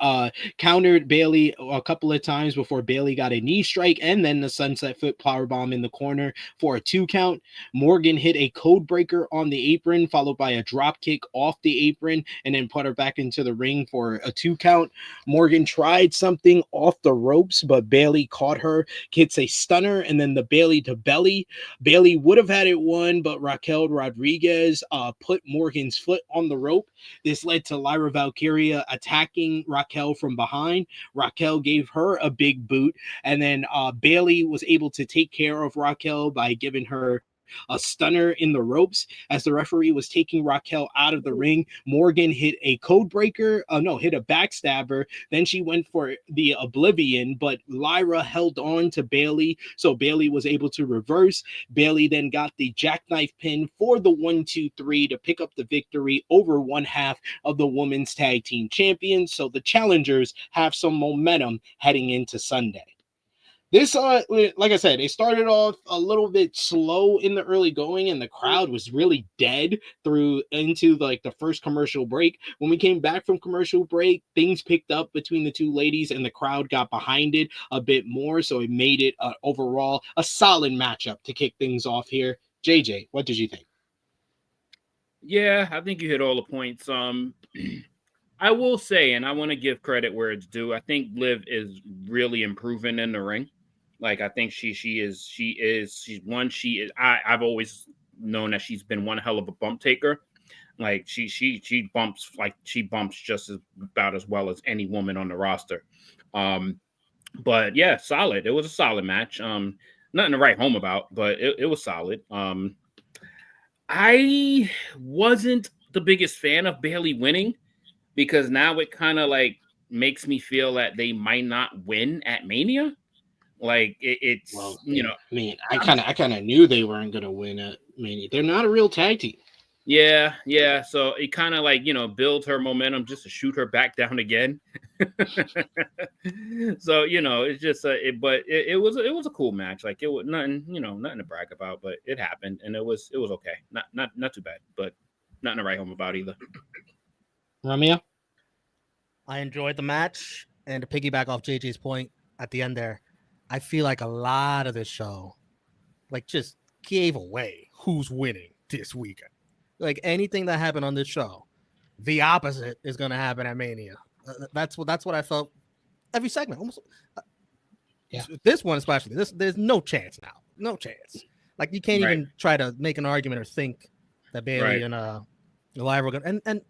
S5: countered Bayley a couple of times before Bayley got a knee strike and then the sunset flip powerbomb in the corner for a 2 count. Morgan hit a code breaker on the apron, followed by a drop kick off the apron, and then put her back into the ring for a 2 count. Morgan tried something off the ropes, but Bayley caught her, hits a stunner, and then the Bayley to belly. Bayley would have had it won, but Raquel Rodriguez put Morgan's foot on the rope. This led to Lyra Valkyria attacking Raquel from behind. Raquel gave her a big boot, and then Bayley was able to take care of Raquel by giving her a stunner in the ropes. As the referee was taking Raquel out of the ring, Morgan hit a code breaker, hit a backstabber. Then she went for the Oblivion, but Lyra held on to Bayley, so Bayley was able to reverse. Bayley then got the jackknife pin for the 1-2-3 to pick up the victory over one half of the Women's Tag Team Champions. So the challengers have some momentum heading into Sunday. This, like I said, they started off a little bit slow in the early going, and the crowd was really dead through into like the first commercial break. When we came back from commercial break, things picked up between the two ladies, and the crowd got behind it a bit more. So it made it overall a solid matchup to kick things off here. JJ, what did you think?
S2: Yeah, I think you hit all the points. I will say, and I want to give credit where it's due. I think Liv is really improving in the ring. Like, I think she's I've always known that she's been one hell of a bump taker. Like she bumps just about as well as any woman on the roster. But yeah, solid. It was a solid match. Nothing to write home about, but it was solid. I wasn't the biggest fan of Bayley winning because now it kind of like makes me feel that they might not win at Mania. Like it's
S5: I kind of knew they weren't gonna win at Mania. They're not a real tag team.
S2: Yeah. So it kind of like builds her momentum just to shoot her back down again. So it's just it was a cool match. Like it was nothing to brag about, but it happened and it was okay. Not too bad, but nothing to write home about either.
S5: Romeo,
S6: I enjoyed the match, and to piggyback off JJ's point at the end there, I feel like a lot of this show, like, just gave away who's winning this weekend. Like, anything that happened on this show, the opposite is going to happen at Mania. That's what I felt every segment. Almost,
S5: yeah.
S6: This one especially. There's no chance now. No chance. Like, you can't even try to make an argument or think that Bayley and Lyra were going to. And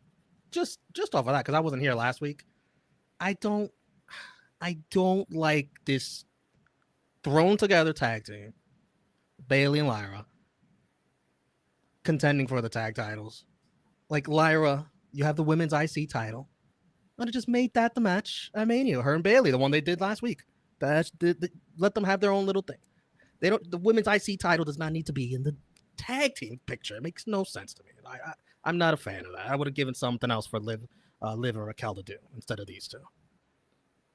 S6: just off of that, because I wasn't here last week, I don't like this thrown together tag team, Bayley and Lyra, contending for the tag titles. Like, Lyra, you have the women's IC title. I'd have just made that the match at Mania. Her and Bayley, the one they did last week. Let them have their own little thing. The women's IC title does not need to be in the tag team picture. It makes no sense to me. I'm not a fan of that. I would have given something else for Liv or Raquel to do instead of these two.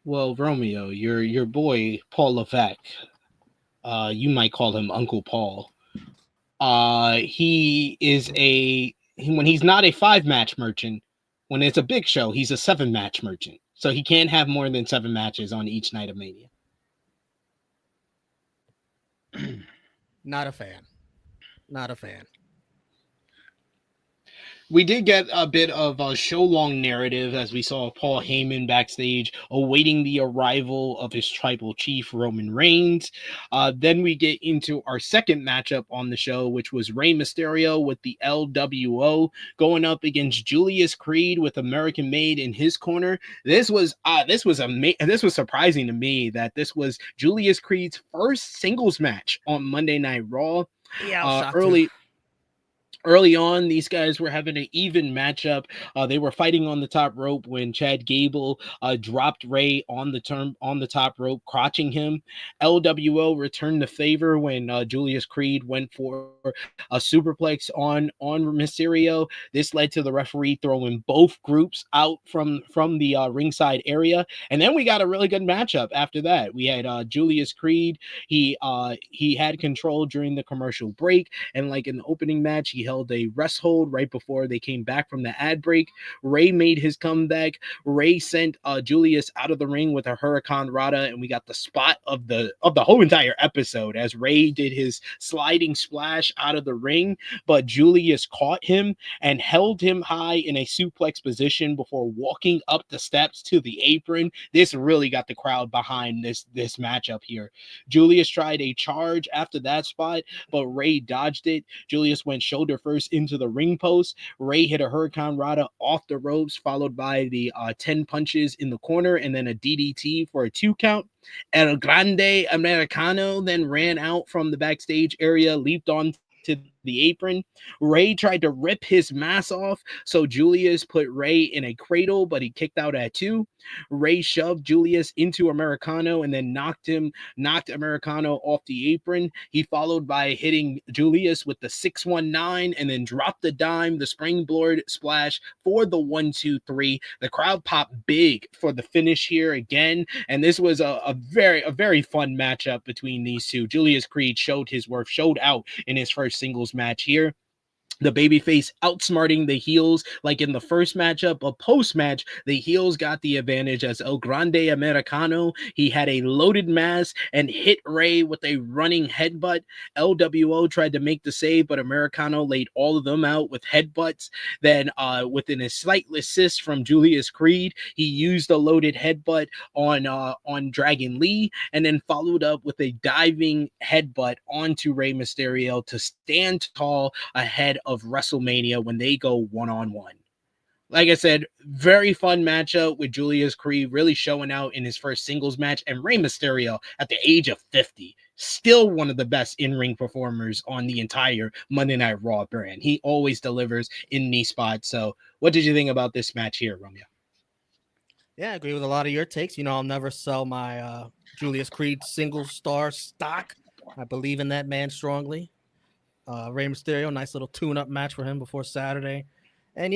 S5: Well, Romeo, your boy Paul Levesque, you might call him Uncle Paul. He is when he's not a 5-match merchant, when it's a big show, he's a 7-match merchant. So he can't have more than 7 matches on each night of Mania.
S6: Not a fan. Not a fan.
S5: We did get a bit of a show-long narrative as we saw Paul Heyman backstage awaiting the arrival of his tribal chief, Roman Reigns. Then we get into our second matchup on the show, which was Rey Mysterio with the LWO going up against Julius Creed with American Made in his corner. This was surprising to me that this was Julius Creed's first singles match on Monday Night Raw.
S6: Yeah,
S5: Early on, these guys were having an even matchup. They were fighting on the top rope when Chad Gable dropped Rey on the top rope, crotching him. LWO returned the favor when Julius Creed went for a superplex on Mysterio. This led to the referee throwing both groups out from the ringside area. And then we got a really good matchup after that. We had Julius Creed. He had control during the commercial break, and like in the opening match, he held a rest hold right before they came back from the ad break. Rey made his comeback. Rey sent Julius out of the ring with a Hurricane Rana, and we got the spot of the whole entire episode as Rey did his sliding splash out of the ring, but Julius caught him and held him high in a suplex position before walking up the steps to the apron. This really got the crowd behind this matchup here. Julius tried a charge after that spot, but Rey dodged it. Julius went shoulder first into the ring post. Rey hit a Hurricane Rana off the ropes, followed by the 10 punches in the corner, and then a DDT for a 2 count. El Grande Americano then ran out from the backstage area, leaped on to the apron. Ray tried to rip his mask off, so Julius put Ray in a cradle, but he kicked out at 2. Ray shoved Julius into Americano and then knocked Americano off the apron. He followed by hitting Julius with the 619 and then dropped the dime, the springboard splash for the 1-2-3. The crowd popped big for the finish here again, and this was a very fun matchup between these two. Julius Creed showed his worth, showed out in his first singles match here. The babyface outsmarting the heels like in the first matchup. A post-match, the heels got the advantage as El Grande Americano. He had a loaded mask and hit Ray with a running headbutt. LWO tried to make the save, but Americano laid all of them out with headbutts. Then within a slight assist from Julius Creed, he used a loaded headbutt on Dragon Lee and then followed up with a diving headbutt onto Rey Mysterio to stand tall ahead of WrestleMania when they go one-on-one. Like I said, very fun matchup with Julius Creed really showing out in his first singles match, and Rey Mysterio at the age of 50, still one of the best in-ring performers on the entire Monday Night Raw brand. He always delivers in these spots. So what did you think about this match here, Romeo?
S6: Yeah, I agree with a lot of your takes. I'll never sell my Julius Creed single star stock. I believe in that man strongly. Rey Mysterio, nice little tune-up match for him before Saturday. And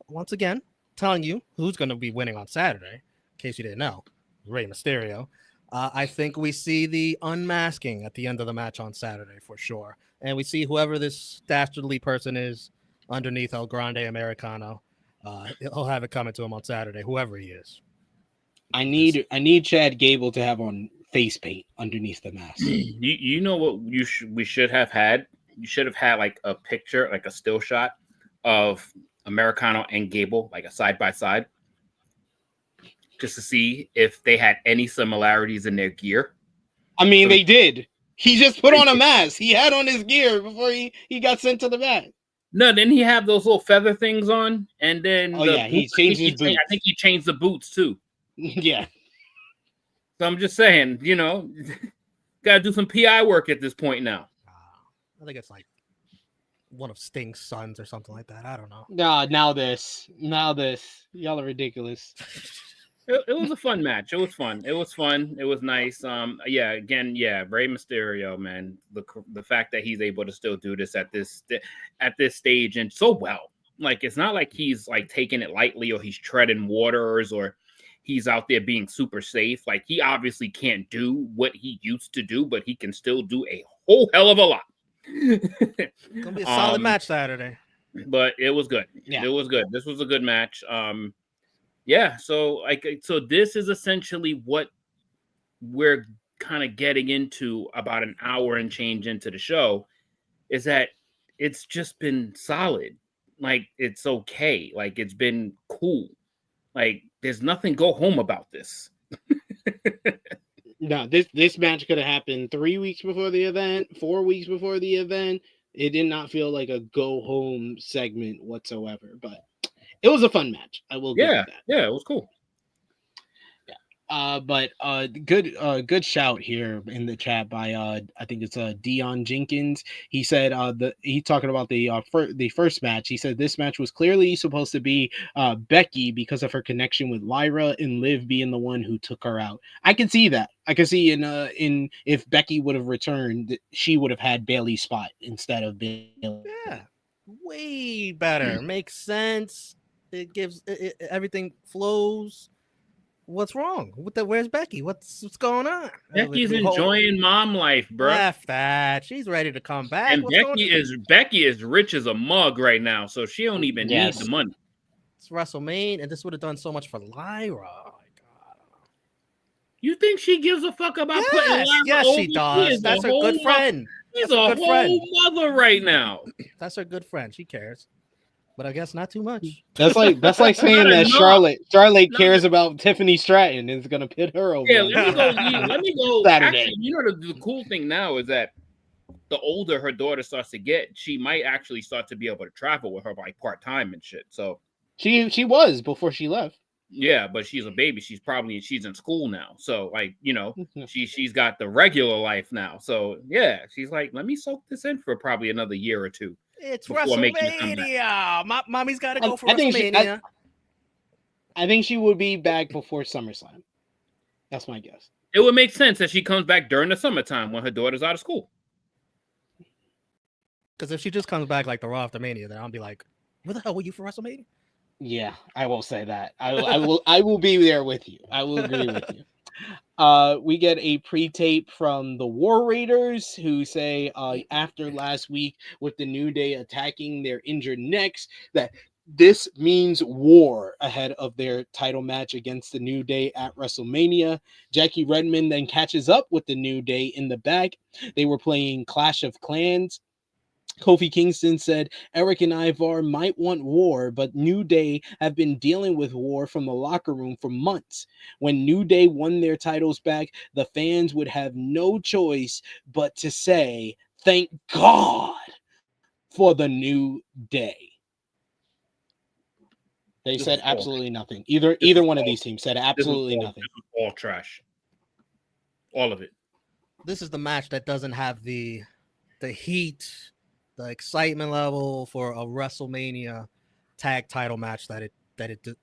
S6: once again, telling you who's going to be winning on Saturday, in case you didn't know, Rey Mysterio. I think we see the unmasking at the end of the match on Saturday for sure. And we see whoever this dastardly person is underneath El Grande Americano. He'll have it coming to him on Saturday, whoever he is.
S5: I need Chad Gable to have on face paint underneath the mask.
S2: You know what we should have had? You should have had like a picture, like a still shot of Americano and Gable, like a side by side, just to see if they had any similarities in their gear.
S5: I mean, they did. He just put on a mask. He had on his gear before he got sent to the back.
S2: No, then he had those little feather things on, and then
S5: he changed his boots.
S2: I think he changed the boots too.
S5: Yeah.
S2: So I'm just saying, gotta do some PI work at this point now.
S6: I think it's like one of Sting's sons or something like that. I don't know.
S5: Now this. Y'all are ridiculous.
S2: It was a fun match. It was fun. It was nice. Rey Mysterio, man. The fact that he's able to still do this at this stage and so well. Like, it's not like he's like taking it lightly or he's treading waters or he's out there being super safe. Like, he obviously can't do what he used to do, but he can still do a whole hell of a lot.
S6: It's gonna be a solid match Saturday.
S2: But it was good.
S5: Yeah.
S2: It was good. This was a good match. So this is essentially what we're kind of getting into about an hour and change into the show, is that it's just been solid. Like, it's okay. Like, it's been cool. Like, there's nothing go home about this.
S5: No, this match could have happened 3 weeks before the event, 4 weeks before the event. It did not feel like a go home segment whatsoever, but it was a fun match. I will give you that.
S2: Yeah, it was cool.
S5: But good shout here in the chat by I think it's Dion Jenkins. He said he talking about the first match. He said this match was clearly supposed to be Becky because of her connection with Lyra and Liv being the one who took her out. I can see that. I can see in if Becky would have returned, she would have had Bayley's spot instead of Bayley.
S6: Yeah, way better. Makes sense. It gives everything flows. What's wrong? Where's Becky? What's going on?
S2: Becky's enjoying mom life, bro.
S6: Laugh that. She's ready to come back.
S2: And Becky is rich as a mug right now, so she don't even need the money.
S6: It's WrestleMania, and this would have done so much for Lyra. Oh my God.
S2: You think she gives a fuck about putting Lyra
S6: Yes,
S2: over?
S6: she does. That's her good friend.
S2: She's a whole mother right now.
S6: That's her good friend. She cares. But I guess not too much.
S5: That's like saying that Charlotte cares about Tiffany Stratton and is gonna pit her over.
S2: Yeah, let me go.
S5: Saturday.
S2: Actually, the cool thing now is that the older her daughter starts to get, she might actually start to be able to travel with her like part-time and shit. So
S5: she was before she left.
S2: Yeah, but she's a baby. She's in school now. So like, she's got the regular life now. So yeah, she's like, let me soak this in for probably another year or two.
S6: It's
S2: before making a comeback.
S6: WrestleMania. Mommy's got to go for
S5: I
S6: WrestleMania.
S5: I think she would be back before SummerSlam. That's my guess.
S2: It would make sense that she comes back during the summertime when her daughter's out of school.
S6: Because if she just comes back like the Raw after Mania, then I'll be like, where the hell were you for WrestleMania?
S5: Yeah, I will say that. I will be there with you. I will agree with you. We get a pre-tape from the War Raiders who say after last week with the New Day attacking their injured necks that this means war ahead of their title match against the New Day at WrestleMania. Jackie Redmond then catches up with the New Day in the back. They were playing Clash of Clans. Kofi Kingston said Eric and Ivar might want war, but New Day have been dealing with war from the locker room for months. When New Day won their titles back, the fans would have no choice but to say, thank God for the New Day. They said absolutely nothing. Either one of these teams said absolutely nothing.
S2: This was all trash. All of it.
S6: This is the match that doesn't have the heat, the excitement level for a WrestleMania tag title match that it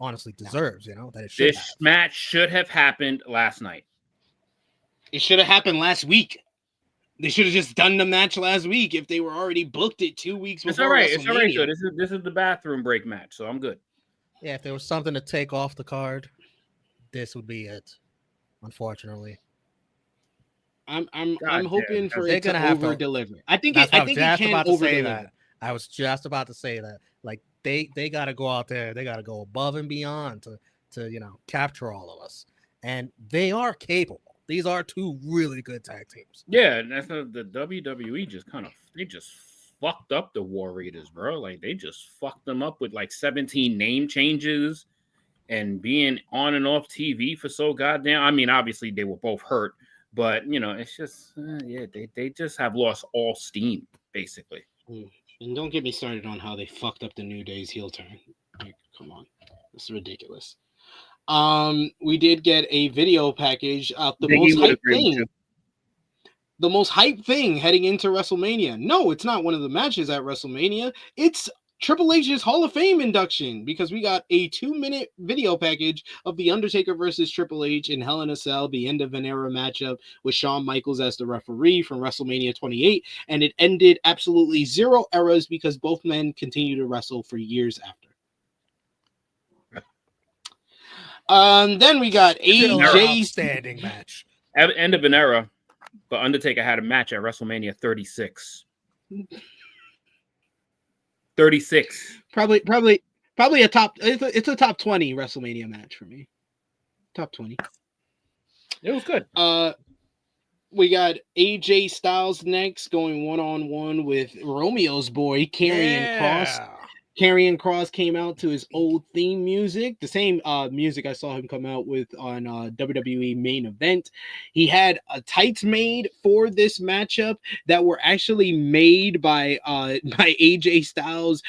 S6: honestly deserves, that it should.
S2: This match should have happened last night.
S5: It should have happened last week. They should have just done the match last week if they were already booked it 2 weeks before.
S2: It's all right. It's all right. So this is the bathroom break match, so I'm good.
S6: Yeah, if there was something to take off the card, this would be it. Unfortunately.
S5: I'm hoping for it to over deliver. I think it can over deliver.
S6: I was just about to say that. Like they got to go out there. They got to go above and beyond to capture all of us, and they are capable. These are two really good tag teams.
S2: Yeah, and that's the WWE just fucked up the War Raiders, bro. Like they just fucked them up with like 17 name changes and being on and off TV for so goddamn. I mean, obviously they were both hurt. But, it's just, they just have lost all steam, basically.
S5: And don't get me started on how they fucked up the New Day's heel turn. Like, come on. It's ridiculous. We did get a video package of the most hype thing heading into WrestleMania. No, it's not one of the matches at WrestleMania. It's Triple H's Hall of Fame induction, because we got a 2-minute video package of The Undertaker versus Triple H in Hell in a Cell, the end of an era matchup with Shawn Michaels as the referee from WrestleMania 28, and it ended absolutely 0 eras because both men continue to wrestle for years after. Then we got AJ's
S6: standing match.
S2: End of an era, but Undertaker had a match at WrestleMania 36. 36. Probably
S5: a top. It's a top 20 WrestleMania match for me. Top 20.
S2: It was good.
S5: We got AJ Styles next, going 1-on-1 with Romeo's boy Karrion Kross. Karrion Kross came out to his old theme music, the same music I saw him come out with on WWE Main Event. He had tights made for this matchup that were actually made by AJ Styles,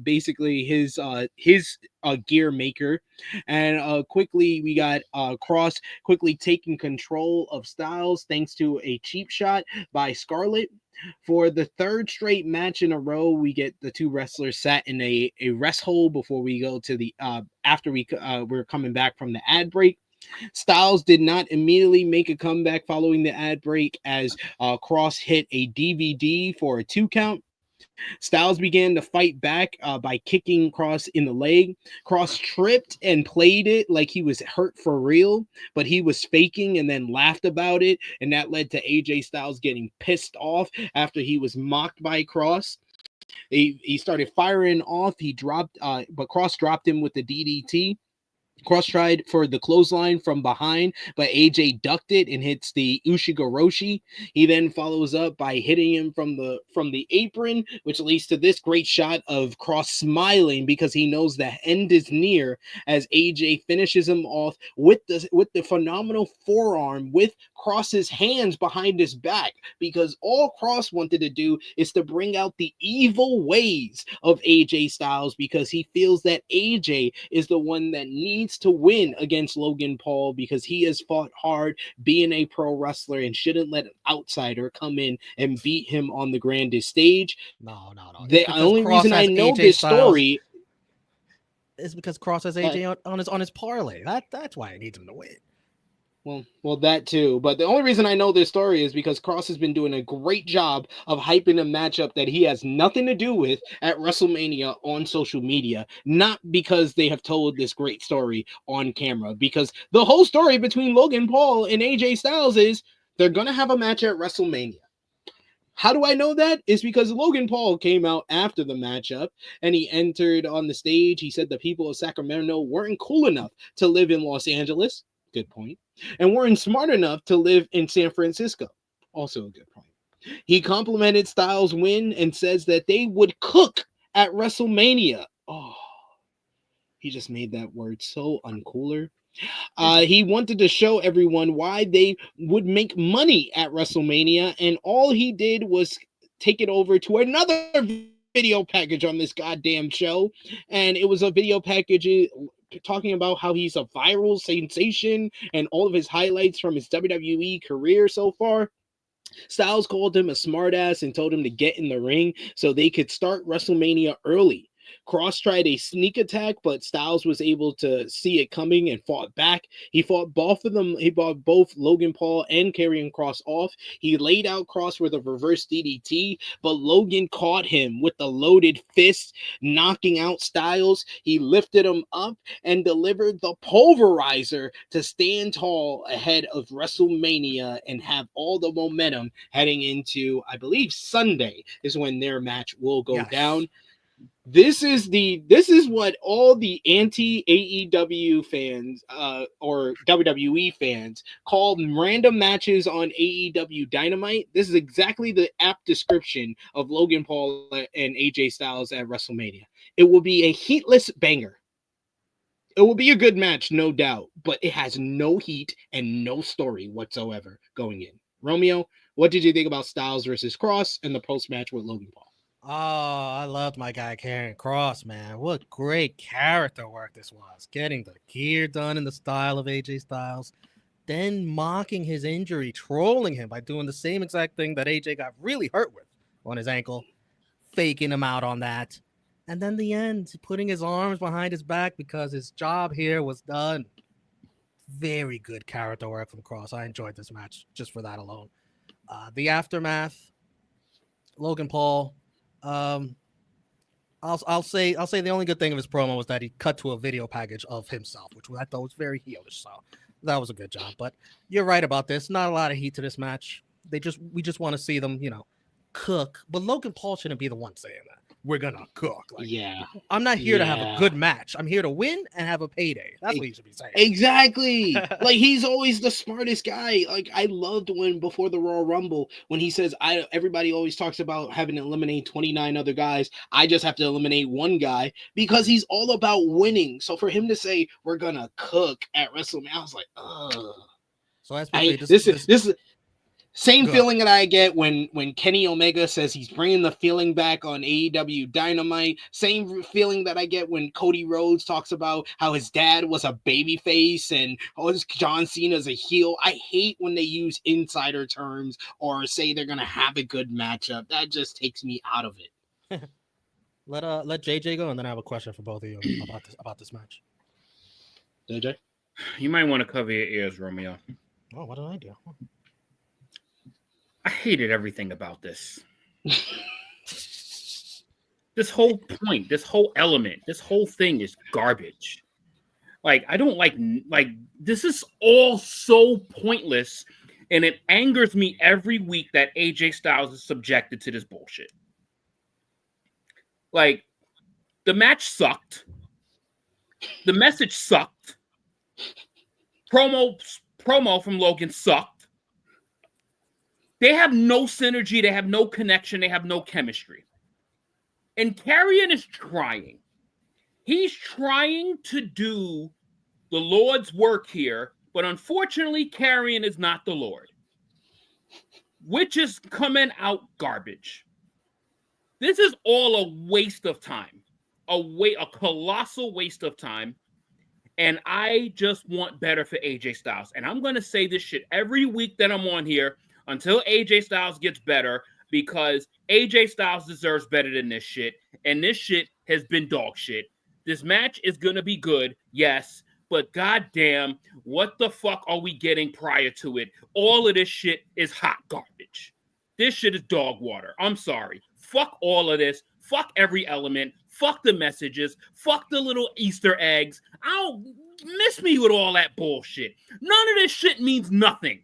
S5: basically his gear maker. And quickly we got Kross quickly taking control of Styles thanks to a cheap shot by Scarlett. For the third straight match in a row, we get the two wrestlers sat in a rest hold before we go to the after we're coming back from the ad break. Styles did not immediately make a comeback following the ad break as Kross hit a DVD for a 2 count. Styles began to fight back by kicking Kross in the leg. Kross tripped and played it like he was hurt for real, but he was faking and then laughed about it, and that led to AJ Styles getting pissed off after he was mocked by Kross. He started firing off. He dropped, but Kross dropped him with the DDT. Kross tried for the clothesline from behind, but AJ ducked it and hits the Ushigoroshi. He then follows up by hitting him from the apron, which leads to this great shot of Kross smiling because he knows the end is near as AJ finishes him off with the phenomenal forearm with Kross's hands behind his back, because all Kross wanted to do is to bring out the evil ways of AJ Styles, because he feels that AJ is the one that needs wants to win against Logan Paul because he has fought hard being a pro wrestler and shouldn't let an outsider come in and beat him on the grandest stage.
S6: No.
S5: The only reason I know this story
S6: is because Kross has AJ on his parlay. That's why I need him to win.
S5: Well, that too. But the only reason I know this story is because Kross has been doing a great job of hyping a matchup that he has nothing to do with at WrestleMania on social media. Not because they have told this great story on camera. Because the whole story between Logan Paul and AJ Styles is they're going to have a match at WrestleMania. How do I know that? It's because Logan Paul came out after the matchup and he entered on the stage. He said the people of Sacramento weren't cool enough to live in Los Angeles. Good point. And weren't smart enough to live in San Francisco. Also a good point. He complimented Styles' win and says that they would cook at WrestleMania. Oh, he just made that word so uncooler. He wanted to show everyone why they would make money at WrestleMania, and all he did was take it over to another video package on this goddamn show, and it was a video package talking about how he's a viral sensation and all of his highlights from his WWE career so far. Styles called him a smartass and told him to get in the ring so they could start WrestleMania early. Kross tried a sneak attack, but Styles was able to see it coming and fought back. He fought both of them. He fought both Logan Paul and Karrion Kross off. He laid out Kross with a reverse DDT, but Logan caught him with the loaded fist, knocking out Styles. He lifted him up and delivered the pulverizer to stand tall ahead of WrestleMania and have all the momentum heading into, I believe, Sunday is when their match will go down. This is what all the anti-AEW fans or WWE fans call random matches on AEW Dynamite. This is exactly the apt description of Logan Paul and AJ Styles at WrestleMania. It will be a heatless banger. It will be a good match, no doubt, but it has no heat and no story whatsoever going in. Romeo, what did you think about Styles versus Kross and the post-match with Logan Paul?
S6: Oh, I loved my guy Karrion Kross, man. What great character work this was. Getting the gear done in the style of AJ Styles, then mocking his injury, trolling him by doing the same exact thing that AJ got really hurt with on his ankle, faking him out on that. And then the end, putting his arms behind his back because his job here was done. Very good character work from Kross. I enjoyed this match just for that alone. The aftermath, Logan Paul. I'll say the only good thing of his promo was that he cut to a video package of himself, which I thought was very heelish. So that was a good job. But you're right about this. Not a lot of heat to this match. We just want to see them, cook. But Logan Paul shouldn't be the one saying that. We're gonna cook. I'm not here to have a good match. I'm here to win and have a payday. That's what you should be saying.
S5: Exactly. He's always the smartest guy. I loved when before the Royal Rumble when he says, everybody always talks about having to eliminate 29 other guys. I just have to eliminate one guy because he's all about winning. So for him to say we're gonna cook at WrestleMania, I was like, ugh.
S6: So
S5: this is same feeling that I get when Kenny Omega says he's bringing the feeling back on AEW Dynamite. Same feeling that I get when Cody Rhodes talks about how his dad was a babyface and John Cena's a heel. I hate when they use insider terms or say they're gonna have a good matchup. That just takes me out of it.
S6: Let JJ go, and then I have a question for both of you about this match.
S5: JJ,
S2: you might want to cover your ears, Romeo.
S6: Oh, what did I do?
S2: I hated everything about this. This whole point, this whole element, this whole thing is garbage. I don't like this is all so pointless, and it angers me every week that AJ Styles is subjected to this bullshit. The match sucked. The message sucked. Promo from Logan sucked. They have no synergy. They have no connection. They have no chemistry. And Karrion is trying. He's trying to do the Lord's work here, but unfortunately, Karrion is not the Lord, which is coming out garbage. This is all a waste of time, a colossal waste of time. And I just want better for AJ Styles. And I'm going to say this shit every week that I'm on here until AJ Styles gets better, because AJ Styles deserves better than this shit. And this shit has been dog shit. This match is going to be good, yes, but goddamn, what the fuck are we getting prior to it? All of this shit is hot garbage. This shit is dog water. I'm sorry. Fuck all of this. Fuck every element. Fuck the messages. Fuck the little Easter eggs. I don't miss me with all that bullshit. None of this shit means nothing.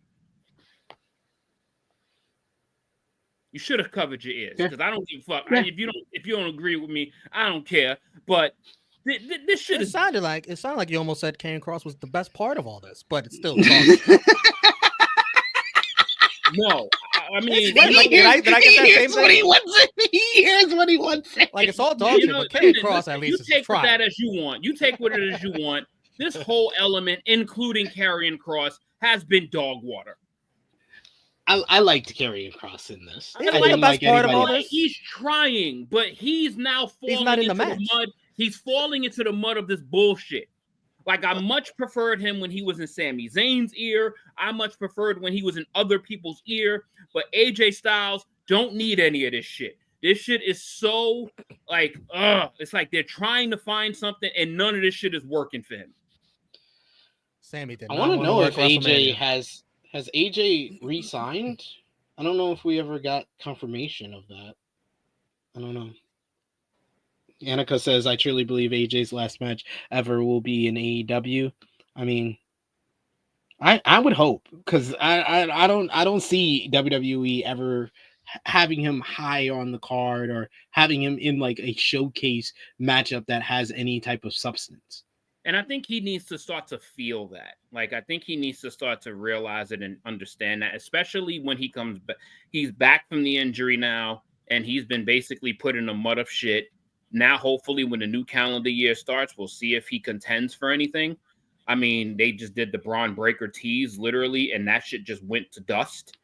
S2: You should have covered your ears, because I don't give a fuck.
S5: Yeah.
S2: If you don't agree with me, I don't care. But this shit
S6: It sounded like you almost said Karrion Kross was the best part of all this, but it's still.
S2: No, I mean,
S6: did I get that same thing?
S5: Here's what he wants.
S6: Like, it's all dog shit, but Karrion Kross at least
S2: you take
S6: trying.
S2: that as you want. You take what it is you want. This whole element, including Karrion Kross, has been dog water.
S5: I liked Karrion Kross in this.
S6: I didn't like part of all this.
S2: He's trying, but he's now falling into the mud. He's falling into the mud of this bullshit. Like, I much preferred him when he was in Sami Zayn's ear. I much preferred when he was in other people's ear. But AJ Styles don't need any of this shit. This shit is so, like, it's like they're trying to find something, and none of this shit is working for him.
S6: Sami did.
S5: I want to know if AJ has AJ re-signed. I don't know if we ever got confirmation of that. I don't know. Annika says, I truly believe AJ's last match ever will be in AEW. I mean, I would hope, because I don't see WWE ever having him high on the card or having him in like a showcase matchup that has any type of substance.
S2: And I think he needs to start to feel that. Like, I think he needs to start to realize it and understand that, especially when he comes back. He's back from the injury now, and he's been basically put in a mud of shit. Now, hopefully, when the new calendar year starts, we'll see if he contends for anything. I mean, they just did the Braun Breaker tease, literally, and that shit just went to dust.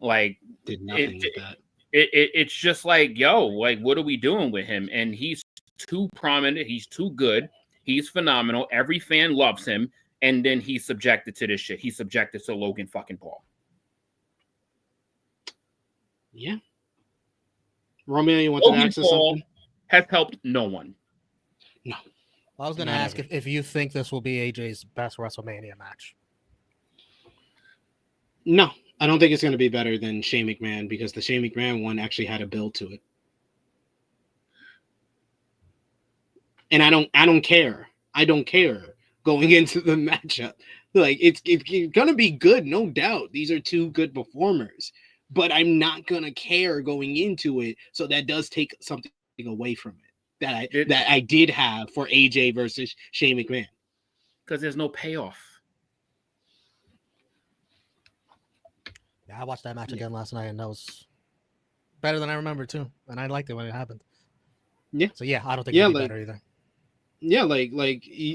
S2: Like,
S5: did nothing with that.
S2: It's just like, yo, like, what are we doing with him? And he's too prominent. He's too good. He's phenomenal. Every fan loves him. And then he's subjected to this shit. He's subjected to Logan fucking Paul.
S5: Yeah. Romeo, you want to access something?
S2: Has helped no one.
S5: No.
S6: I was going to ask if you think this will be AJ's best WrestleMania match.
S5: No, I don't think it's going to be better than Shane McMahon, because the Shane McMahon one actually had a build to it. And I don't care. I don't care going into the matchup. Like, it's going to be good, no doubt. These are two good performers. But I'm not going to care going into it, so that does take something away from it that I did have for AJ versus Shane McMahon.
S2: Because there's no payoff.
S6: Yeah, I watched that match again last night, and that was better than I remember too. And I liked it when it happened.
S5: Yeah.
S6: So yeah, I don't think it'll be better either.
S5: Yeah, like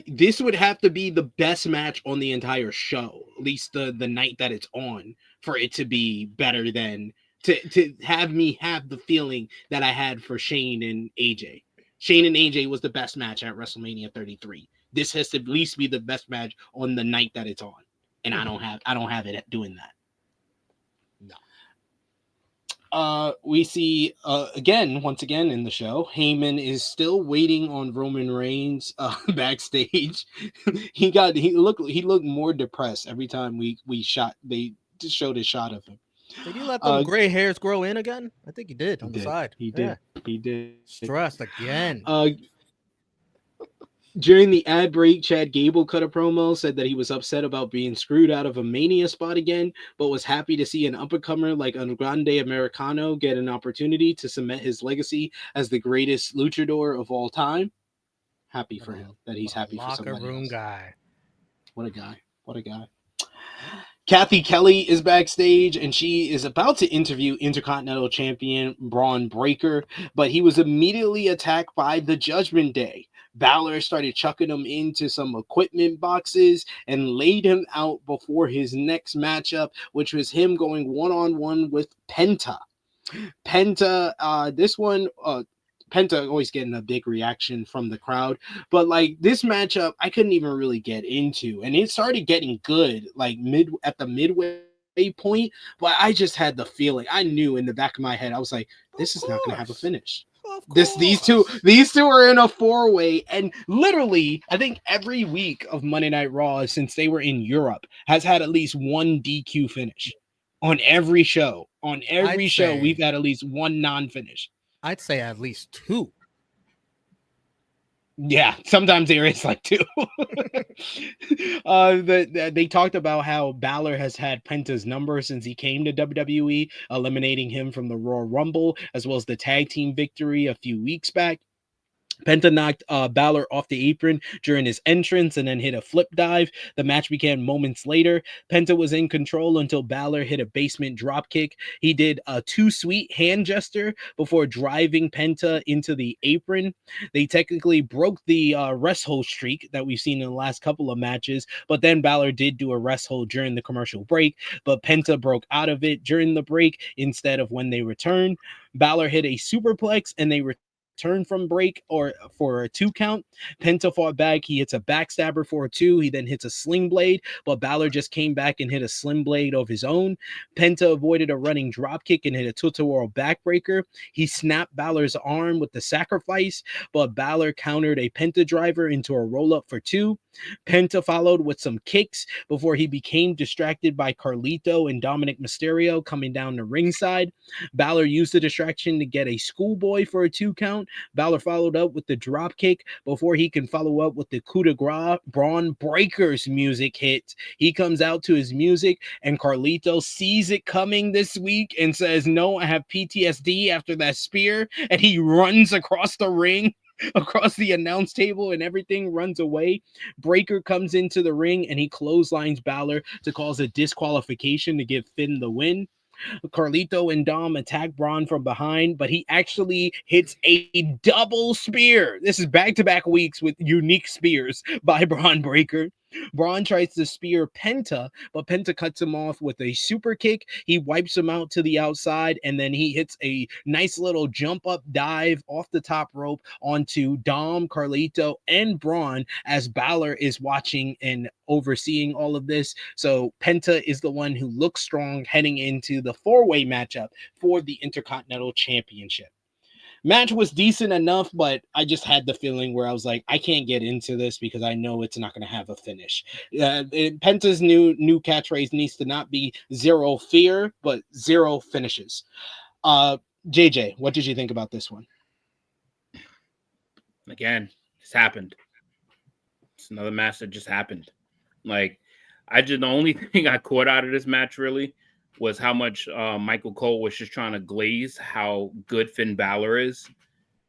S5: this would have to be the best match on the entire show, at least the night that it's on, for it to be better than to have me have the feeling that I had for Shane and AJ. Shane and AJ was the best match at WrestleMania 33. This has to at least be the best match on the night that it's on, and I don't have it doing that. No. We see once again in the show, Heyman is still waiting on Roman Reigns backstage. he looked more depressed every time they just showed a shot of him.
S6: Did you let them gray hairs grow in again? I think he did on the side.
S5: He did. He did.
S6: Stressed again.
S5: During the ad break, Chad Gable cut a promo, said that he was upset about being screwed out of a Mania spot again, but was happy to see an up-and-comer like Un Grande Americano get an opportunity to cement his legacy as the greatest luchador of all time. Happy for him that he's happy for somebody else. Locker room
S6: guy.
S5: What a guy. What a guy. Kathy Kelly is backstage, and she is about to interview Intercontinental Champion Braun Breaker, but he was immediately attacked by the Judgment Day. Balor started chucking him into some equipment boxes and laid him out before his next matchup, which was him going one-on-one with Penta. Penta, this one, Penta always getting a big reaction from the crowd. But like this matchup, I couldn't even really get into, and it started getting good like at the midway point. But I just had the feeling, I knew in the back of my head, I was like, this is not going to have a finish. These two are in a 4-way, and literally, I think every week of Monday Night Raw since they were in Europe has had at least one DQ finish on every show. On every show, we've had at least one non-finish.
S6: I'd say at least 2.
S5: Yeah, sometimes there is like 2. They talked about how Balor has had Penta's number since he came to WWE, eliminating him from the Royal Rumble, as well as the tag team victory a few weeks back. Penta knocked Balor off the apron during his entrance and then hit a flip dive. The match began moments later. Penta was in control until Balor hit a basement dropkick. He did a too sweet hand gesture before driving Penta into the apron. They technically broke the rest hold streak that we've seen in the last couple of matches, but then Balor did do a rest hold during the commercial break, but Penta broke out of it during the break instead of when they returned. Balor hit a superplex and they returned from break or for a 2 count. Penta fought back. He hits a backstabber for a 2. He then hits a sling blade, but Balor just came back and hit a sling blade of his own. Penta avoided a running drop kick and hit a Tutawara backbreaker. He snapped Balor's arm with the sacrifice, but Balor countered a Penta driver into a roll up for 2. Penta followed with some kicks before he became distracted by Carlito and Dominic Mysterio coming down the ringside. Balor used the distraction to get a schoolboy for a 2 count. Balor followed up with the drop kick before he can follow up with the coup de grace. Braun Breaker's music hits. He comes out to his music and Carlito sees it coming this week and says, "No, I have PTSD after that spear," and he runs across the ring, across the announce table, and everything runs away. Breaker comes into the ring and he clotheslines Balor to cause a disqualification to give Finn the win. Carlito and Dom attack Braun from behind, but he actually hits a double spear. This is back-to-back weeks with unique spears by Braun Breaker. Braun tries to spear Penta, but Penta cuts him off with a super kick. He wipes him out to the outside, and then he hits a nice little jump up dive off the top rope onto Dom, Carlito, and Braun as Balor is watching and overseeing all of this. So Penta is the one who looks strong heading into the 4-way matchup for the Intercontinental Championship. Match was decent enough, but I just had the feeling where I was like, I can't get into this because I know it's not going to have a finish. Penta's new catchphrase needs to not be zero fear, but 0 finishes. JJ, what did you think about this one?
S2: Again, it's happened. It's another match that just happened. Like, the only thing I caught out of this match really was how much Michael Cole was just trying to glaze how good Finn Balor is.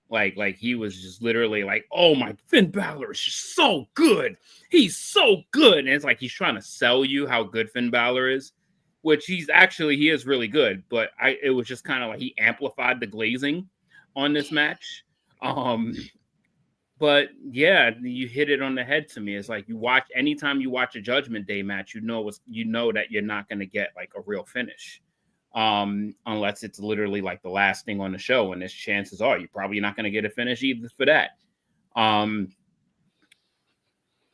S2: Like he was just literally like, "Oh my, Finn Balor is just so good. He's so good." And it's like he's trying to sell you how good Finn Balor is, which he is really good. But it was just kind of like he amplified the glazing on this match. But yeah, you hit it on the head to me. It's like anytime you watch a Judgment Day match, you know that you're not going to get like a real finish, unless it's literally like the last thing on the show. And there's chances are you're probably not going to get a finish either for that.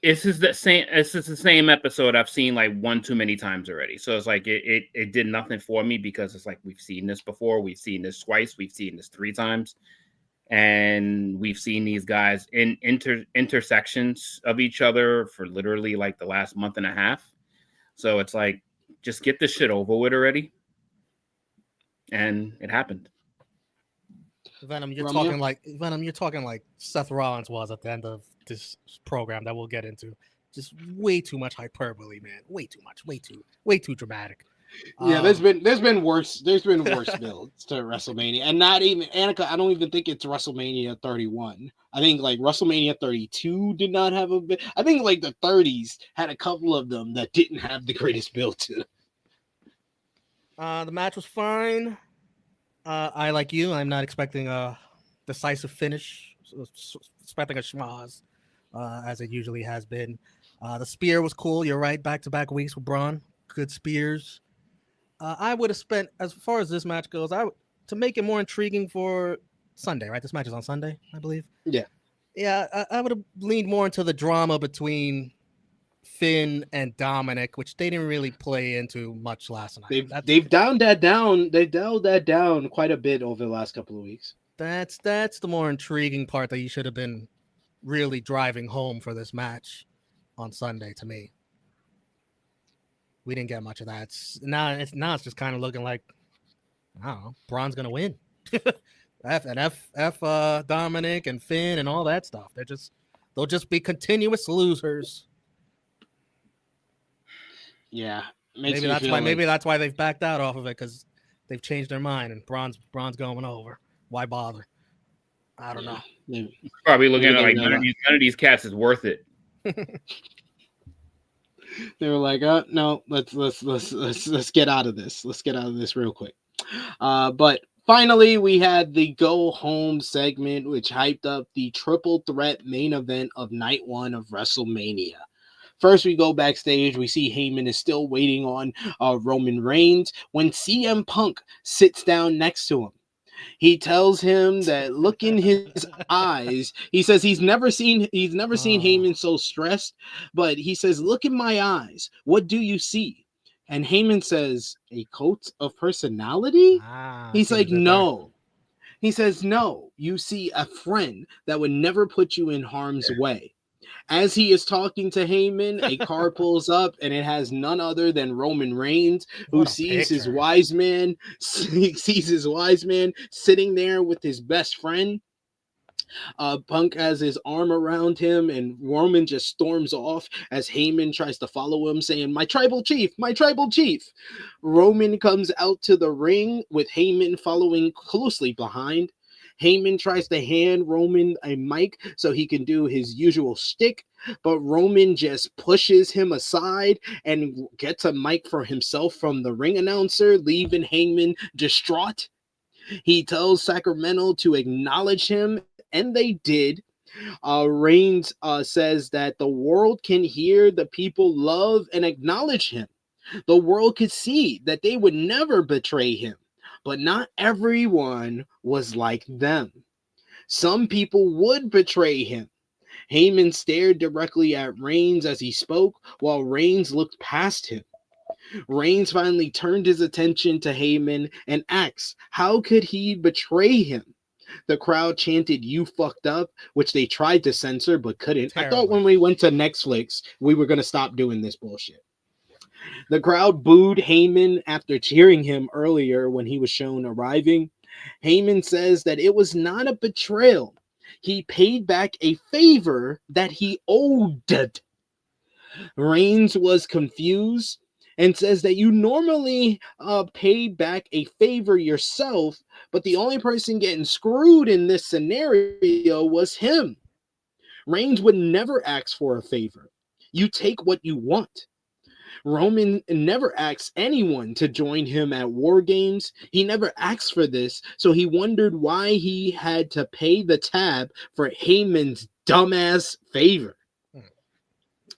S2: This is the same episode I've seen like one too many times already. So it's like it did nothing for me because it's like we've seen this before, we've seen this twice, we've seen this 3 times. And we've seen these guys in intersections of each other for literally like the last month and a half. So it's like, just get this shit over with already. And it happened.
S6: Venom, you're talking like Seth Rollins was at the end of this program that we'll get into. Just way too much hyperbole, man. Way too much. Way too dramatic.
S5: Yeah, there's been worse builds to WrestleMania, and not even Annika. I don't even think it's WrestleMania 31. I think like WrestleMania 32 did not have a bit. I think like the 30s had a couple of them that didn't have the greatest build to them.
S6: The match was fine. I like you. I'm not expecting a decisive finish. Expecting a schmoz, as it usually has been. The spear was cool. You're right. Back-to-back weeks with Braun. Good spears. I would have spent, as far as this match goes, to make it more intriguing for Sunday, right? This match is on Sunday, I believe.
S5: Yeah.
S6: Yeah, I would have leaned more into the drama between Finn and Dominic, which they didn't really play into much last night.
S5: They've dialed that down. They dialed that down quite a bit over the last couple of weeks.
S6: That's the more intriguing part that you should have been really driving home for this match on Sunday to me. We didn't get much of that. Now it's just kind of looking like, I don't know, Braun's gonna win. F Dominic and Finn and all that stuff. They'll just be continuous losers.
S5: Yeah,
S6: maybe that's why they've backed out off of it, because they've changed their mind and Braun's going over. Why bother? I don't know.
S2: Probably looking at like none of these cats is worth it.
S5: They were like, no, let's get out of this. Let's get out of this real quick. But finally, we had the go home segment, which hyped up the triple threat main event of night 1 of WrestleMania. First, we go backstage. We see Heyman is still waiting on Roman Reigns when CM Punk sits down next to him. He tells him that look in his eyes. He says he's never seen Heyman so stressed, but he says, look in my eyes. What do you see? And Heyman says, a coat of personality? He's like, no. He says, no, you see a friend that would never put you in harm's way. As he is talking to Heyman, a car pulls up, and it has none other than Roman Reigns, who sees his wise man sitting there with his best friend. Punk has his arm around him, and Roman just storms off as Heyman tries to follow him, saying, my tribal chief, my tribal chief. Roman comes out to the ring with Heyman following closely behind. Heyman tries to hand Roman a mic so he can do his usual shtick, but Roman just pushes him aside and gets a mic for himself from the ring announcer, leaving Heyman distraught. He tells Sacramento to acknowledge him, and they did. Reigns says that the world can hear the people love and acknowledge him. The world could see that they would never betray him. But not everyone was like them. Some people would betray him. Heyman stared directly at Reigns as he spoke, while Reigns looked past him. Reigns finally turned his attention to Heyman and asked, how could he betray him? The crowd chanted, you fucked up, which they tried to censor but couldn't. Terrible. I thought when we went to Netflix, we were going to stop doing this bullshit. The crowd booed Heyman after cheering him earlier when he was shown arriving. Heyman says that it was not a betrayal. He paid back a favor that he owed. Reigns was confused and says that you normally pay back a favor yourself, but the only person getting screwed in this scenario was him. Reigns would never ask for a favor. You take what you want. Roman never asks anyone to join him at War Games. He never asked for this, so he wondered why he had to pay the tab for Heyman's dumbass favor.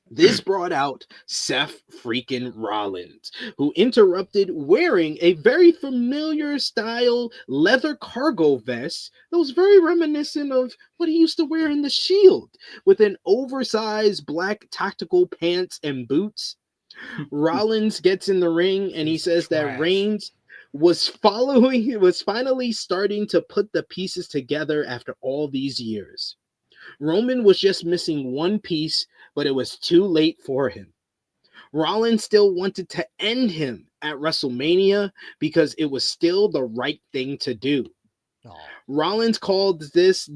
S5: This brought out Seth freaking Rollins, who interrupted wearing a very familiar style leather cargo vest that was very reminiscent of what he used to wear in The Shield, with an oversized black tactical pants and boots. Rollins gets in the ring and he says that Reigns was finally starting to put the pieces together after all these years. Roman was just missing one piece, but it was too late for him. Rollins still wanted to end him at WrestleMania because it was still the right thing to do. Rollins called this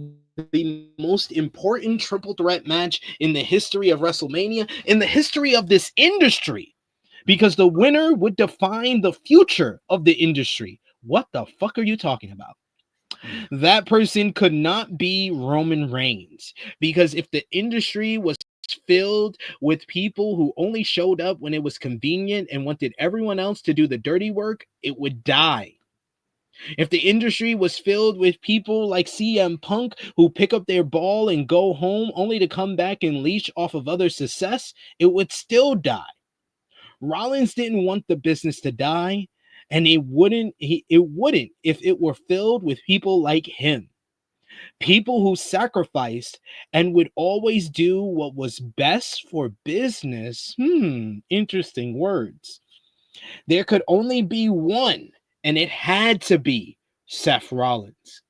S5: the most important triple threat match in the history of WrestleMania, in the history of this industry, because the winner would define the future of the industry. What the fuck are you talking about? That person could not be Roman Reigns, because if the industry was filled with people who only showed up when it was convenient and wanted everyone else to do the dirty work, it would die. If the industry was filled with people like CM Punk who pick up their ball and go home only to come back and leech off of other success, it would still die. Rollins didn't want the business to die, and it wouldn't if it were filled with people like him. People who sacrificed and would always do what was best for business. Interesting words. There could only be one, and it had to be Seth Rollins.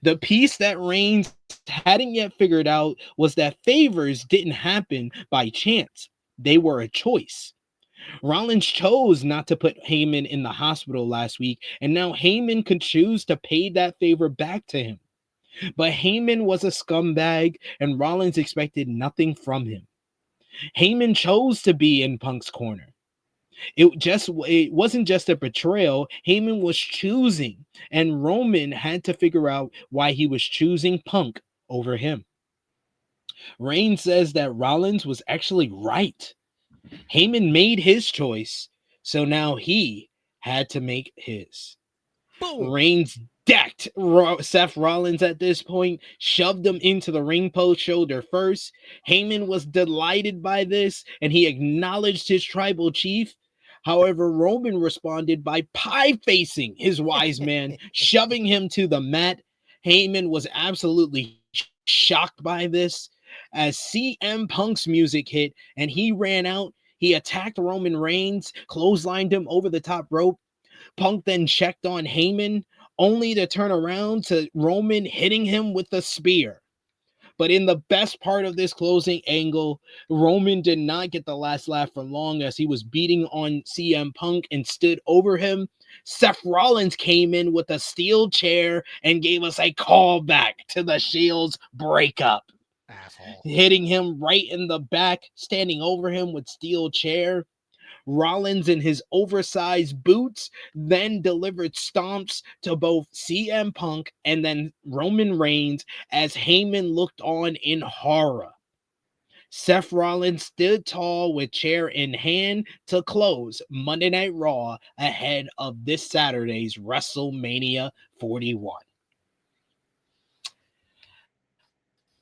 S5: The piece that Reigns hadn't yet figured out was that favors didn't happen by chance. They were a choice. Rollins chose not to put Heyman in the hospital last week, and now Heyman could choose to pay that favor back to him. But Heyman was a scumbag, and Rollins expected nothing from him. Heyman chose to be in Punk's corner. It wasn't just a betrayal. Heyman was choosing, and Roman had to figure out why he was choosing Punk over him. Reigns says that Rollins was actually right. Heyman made his choice, so now he had to make his.
S6: Boom.
S5: Reigns decked Seth Rollins at this point, shoved him into the ring post shoulder first. Heyman was delighted by this, and he acknowledged his tribal chief. However, Roman responded by pie-facing his wise man, shoving him to the mat. Heyman was absolutely shocked by this. As CM Punk's music hit and he ran out, he attacked Roman Reigns, clotheslined him over the top rope. Punk then checked on Heyman, only to turn around to Roman hitting him with a spear. But in the best part of this closing angle, Roman did not get the last laugh for long as he was beating on CM Punk and stood over him. Seth Rollins came in with a steel chair and gave us a callback to the Shield's breakup.
S6: Asshole.
S5: Hitting him right in the back, standing over him with steel chair. Rollins in his oversized boots then delivered stomps to both CM Punk and then Roman Reigns as Heyman looked on in horror. Seth Rollins stood tall with chair in hand to close Monday Night Raw ahead of this Saturday's WrestleMania 41.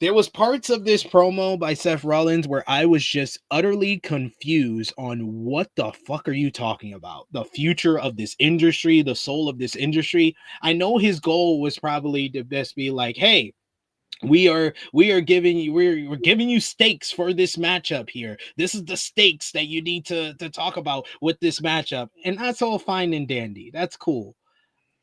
S5: There was parts of this promo by Seth Rollins where I was just utterly confused on what the fuck are you talking about? The future of this industry, the soul of this industry. I know his goal was probably to best be like, hey, we're giving you stakes for this matchup here. This is the stakes that you need to talk about with this matchup. And that's all fine and dandy. That's cool.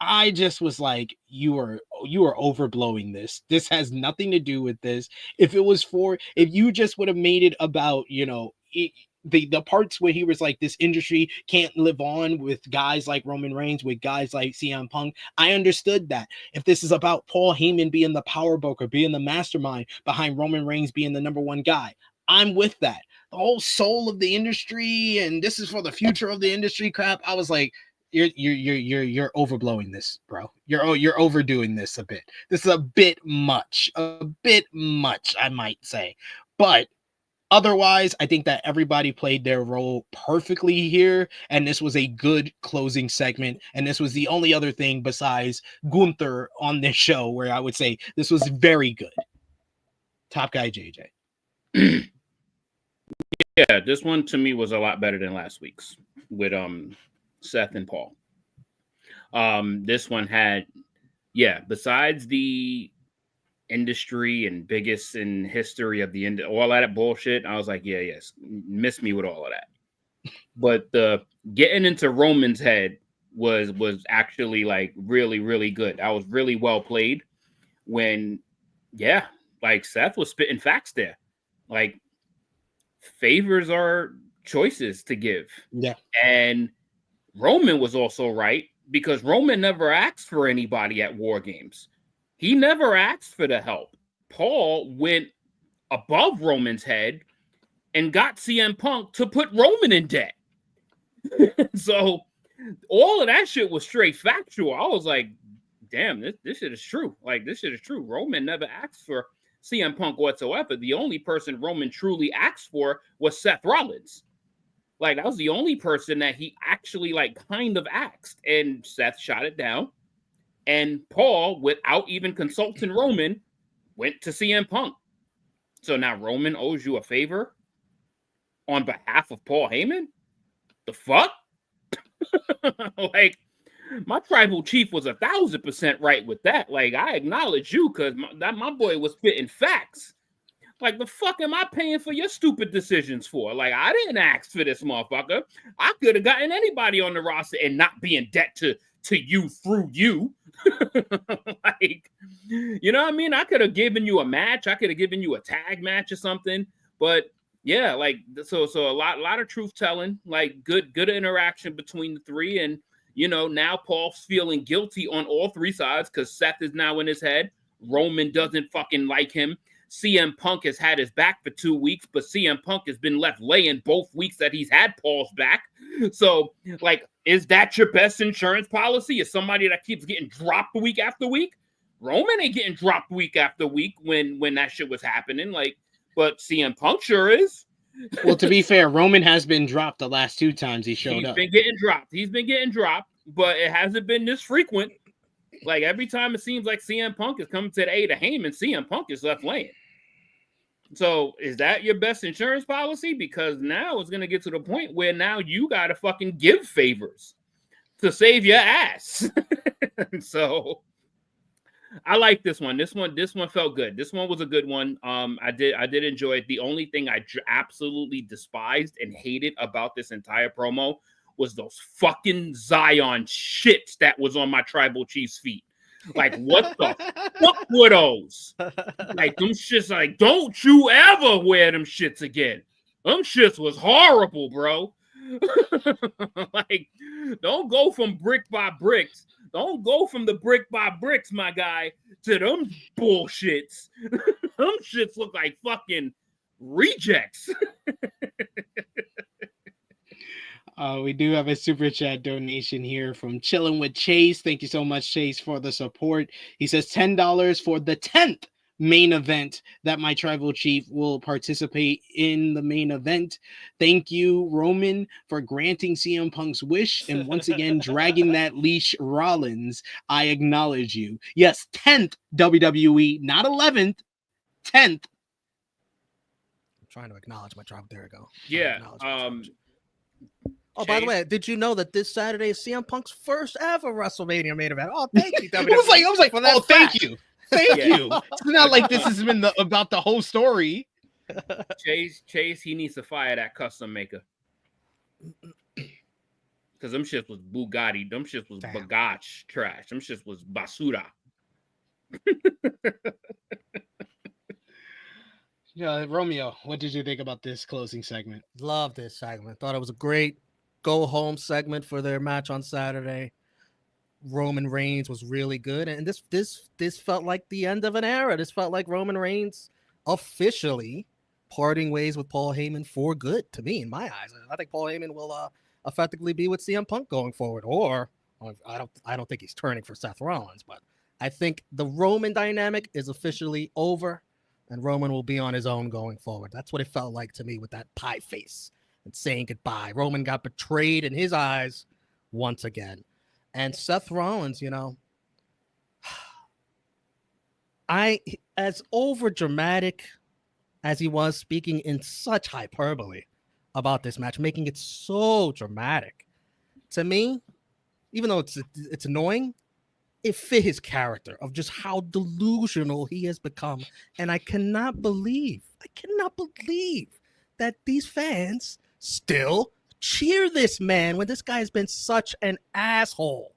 S5: I just was like, you are overblowing this. This has nothing to do with this. If you just would have made it about, the parts where he was like, this industry can't live on with guys like Roman Reigns, with guys like CM Punk, I understood that. If this is about Paul Heyman being the power broker, being the mastermind behind Roman Reigns being the number one guy, I'm with that. The whole soul of the industry and this is for the future of the industry crap, I was like, you're overblowing this, bro. You're overdoing this a bit. This is a bit much, I might say. But otherwise, I think that everybody played their role perfectly here, and this was a good closing segment. And this was the only other thing besides Gunther on this show where I would say this was very good. Top guy JJ.
S2: Yeah, this one to me was a lot better than last week's with Seth and Paul. This one had, besides the industry and biggest in history of the end, all that bullshit, I was like, yes, miss me with all of that. But the getting into Roman's head was actually like really, really good. That was really well played when, like Seth was spitting facts there. Like favors are choices to give.
S5: Yeah.
S2: And Roman was also right because Roman never asked for anybody at War Games. He never asked for the help. Paul went above Roman's head and got CM Punk to put Roman in debt. So all of that shit was straight factual. I was like, damn, this shit is true. Like, this shit is true. Roman never asked for CM Punk whatsoever. The only person Roman truly asked for was Seth Rollins. Like, that was the only person that he actually, like, kind of asked. And Seth shot it down. And Paul, without even consulting Roman, went to CM Punk. So now Roman owes you a favor on behalf of Paul Heyman? The fuck? Like, my tribal chief was 1,000% right with that. Like, I acknowledge you because my boy was spitting facts. Like, the fuck am I paying for your stupid decisions for? Like, I didn't ask for this motherfucker. I could have gotten anybody on the roster and not be in debt to you through you. Like, you know what I mean? I could have given you a match. I could have given you a tag match or something. But yeah, like, so a lot of truth telling, like good interaction between the three. And, you know, now Paul's feeling guilty on all three sides because Seth is now in his head. Roman doesn't fucking like him. CM Punk has had his back for 2 weeks, but CM Punk has been left laying both weeks that he's had Paul's back. So, like, is that your best insurance policy? Is somebody that keeps getting dropped week after week? Roman ain't getting dropped week after week when that shit was happening. Like, but CM Punk sure is.
S5: Well, to be fair, Roman has been dropped the last 2 times he showed up.
S2: He's been getting dropped, but it hasn't been this frequent. Like, every time it seems like CM Punk is coming to the aid of Heyman, CM Punk is left laying. So is that your best insurance policy? Because now it's going to get to the point where now you got to fucking give favors to save your ass. So I like this one. This one felt good. This one was a good one. I did enjoy it. The only thing I absolutely despised and hated about this entire promo was those fucking Zion shits that was on my tribal chief's feet. Like, what the fuck were those? Like, them shits, like, don't you ever wear them shits again. Them shits was horrible, bro. Like, don't go from brick by bricks. Don't go from the brick by bricks, my guy, to them bullshits. Them shits look like fucking rejects.
S5: We do have a super chat donation here from Chillin' with Chase. Thank you so much, Chase, for the support. He says $10 for the 10th main event that my tribal chief will participate in the main event. Thank you, Roman, for granting CM Punk's wish and once again dragging that leash, Rollins. I acknowledge you. Yes, 10th WWE, not 11th, 10th.
S6: I'm trying to acknowledge my tribal. There we go.
S2: Yeah.
S6: Oh, by the way, did you know that this Saturday is CM Punk's first ever WrestleMania main event? Oh, thank you, WWE.
S5: I was like, oh, thank you. Thank
S2: Yeah.
S5: you. It's not like this has been about the whole story.
S2: Chase, he needs to fire that custom maker. Because them shits was Bugatti. Them shits was Bagash trash. Them shits was basura.
S5: Yeah, Romeo, what did you think about this closing segment?
S6: Love this segment. Thought it was a great go-home segment for their match on Saturday. Roman Reigns was really good, and this felt like the end of an era. This felt like Roman Reigns officially parting ways with Paul Heyman for good. To me, in my eyes, I think Paul Heyman will effectively be with CM Punk going forward. Or I don't think he's turning for Seth Rollins, but I think the Roman dynamic is officially over, and Roman will be on his own going forward. That's what it felt like to me with that pie face and saying goodbye. Roman got betrayed in his eyes once again. And Seth Rollins, you know, as over dramatic as he was, speaking in such hyperbole about this match, making it so dramatic, to me, even though it's annoying, it fit his character of just how delusional he has become. And I cannot believe that these fans still cheer this man when this guy has been such an asshole.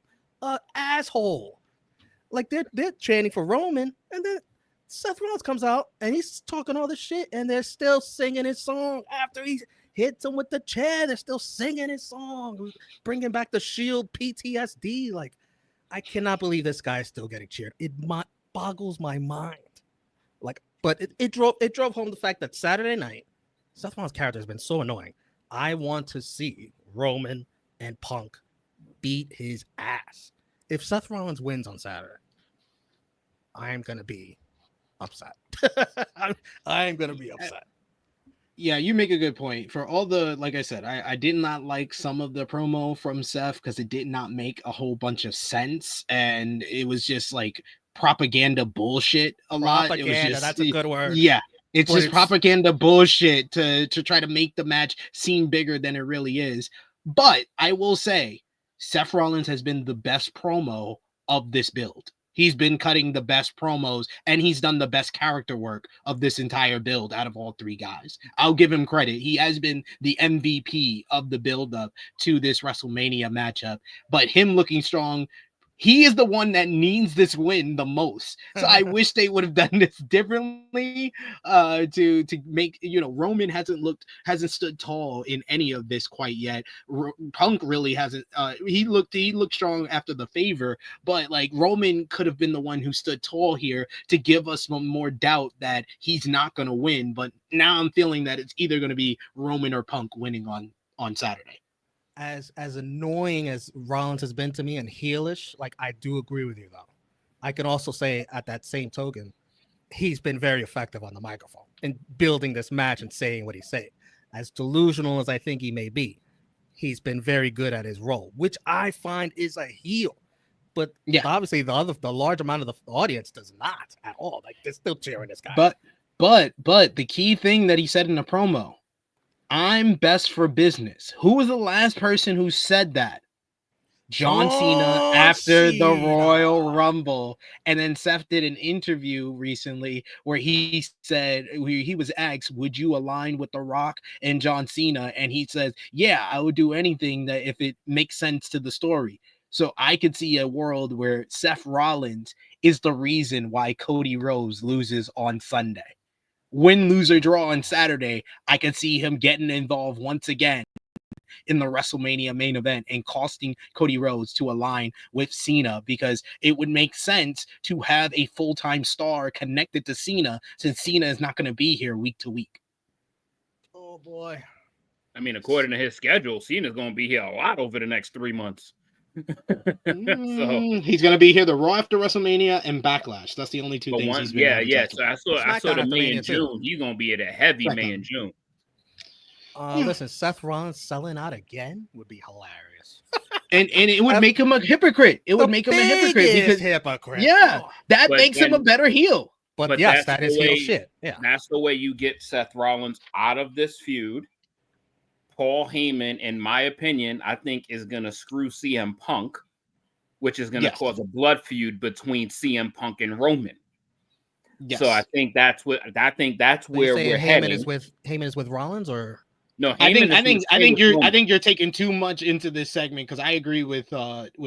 S6: Like they're chanting for Roman, and then Seth Rollins comes out and he's talking all this shit, and they're still singing his song after he hits him with the chair. They're still singing his song, bringing back the Shield PTSD. Like, I cannot believe this guy is still getting cheered. It boggles my mind. Like, but it drove home the fact that Saturday night, Seth Rollins' character has been so annoying. I want to see Roman and Punk beat his ass. If Seth Rollins wins on Saturday, I am going to be upset. I am going to be upset.
S5: Yeah, you make a good point. For all the, like I said, I did not like some of the promo from Seth because it did not make a whole bunch of sense. And it was just like propaganda bullshit a lot. It was just,
S6: that's a good word.
S5: Yeah. It's just propaganda bullshit to try to make the match seem bigger than it really is. But I will say, Seth Rollins has been the best promo of this build. He's been cutting the best promos, and he's done the best character work of this entire build out of all three guys. I'll give him credit. He has been the MVP of the build-up to this WrestleMania matchup, but him looking strong, he is the one that needs this win the most. So I wish they would have done this differently to make, Roman hasn't stood tall in any of this quite yet. Punk really hasn't. He looked strong after the favor, but like Roman could have been the one who stood tall here to give us more doubt that he's not going to win. But now I'm feeling that it's either going to be Roman or Punk winning on Saturday.
S6: As annoying as Rollins has been to me and heelish, like I do agree with you though. I can also say at that same token, he's been very effective on the microphone in building this match and saying what he's saying. As delusional as I think he may be, he's been very good at his role, which I find is a heel. But obviously the large amount of the audience does not at all. Like they're still cheering this guy.
S5: But the key thing that he said in the promo, I'm best for business. Who was the last person who said that? John Cena after the Royal Rumble. And then Seth did an interview recently where he said, he was asked, would you align with The Rock and John Cena? And he says, yeah, I would do anything that if it makes sense to the story. So I could see a world where Seth Rollins is the reason why Cody Rhodes loses on Sunday. Win, lose, or draw on Saturday, I can see him getting involved once again in the WrestleMania main event and costing Cody Rhodes to align with Cena, because it would make sense to have a full-time star connected to Cena since Cena is not going to be here week to week.
S6: Oh, boy.
S2: I mean, according to his schedule, Cena's going to be here a lot over the next 3 months.
S5: So he's going to be here the Raw after WrestleMania and Backlash. That's the only two things he's been.
S2: So I saw the May and June. He's going to be at a heavy May and June.
S6: Listen, Seth Rollins selling out again would be hilarious.
S5: and it would make him a hypocrite. It would make him a hypocrite. That makes him a better heel.
S6: But yes, that is heel shit. Yeah,
S2: that's the way you get Seth Rollins out of this feud. Paul Heyman, in my opinion, I think is going to screw CM Punk, which is going to cause a blood feud between CM Punk and Roman. Yes. So I think that's where we're heading.
S6: Heyman is with Rollins, or
S2: no?
S5: Heyman I think you're taking too much into this segment, because I agree with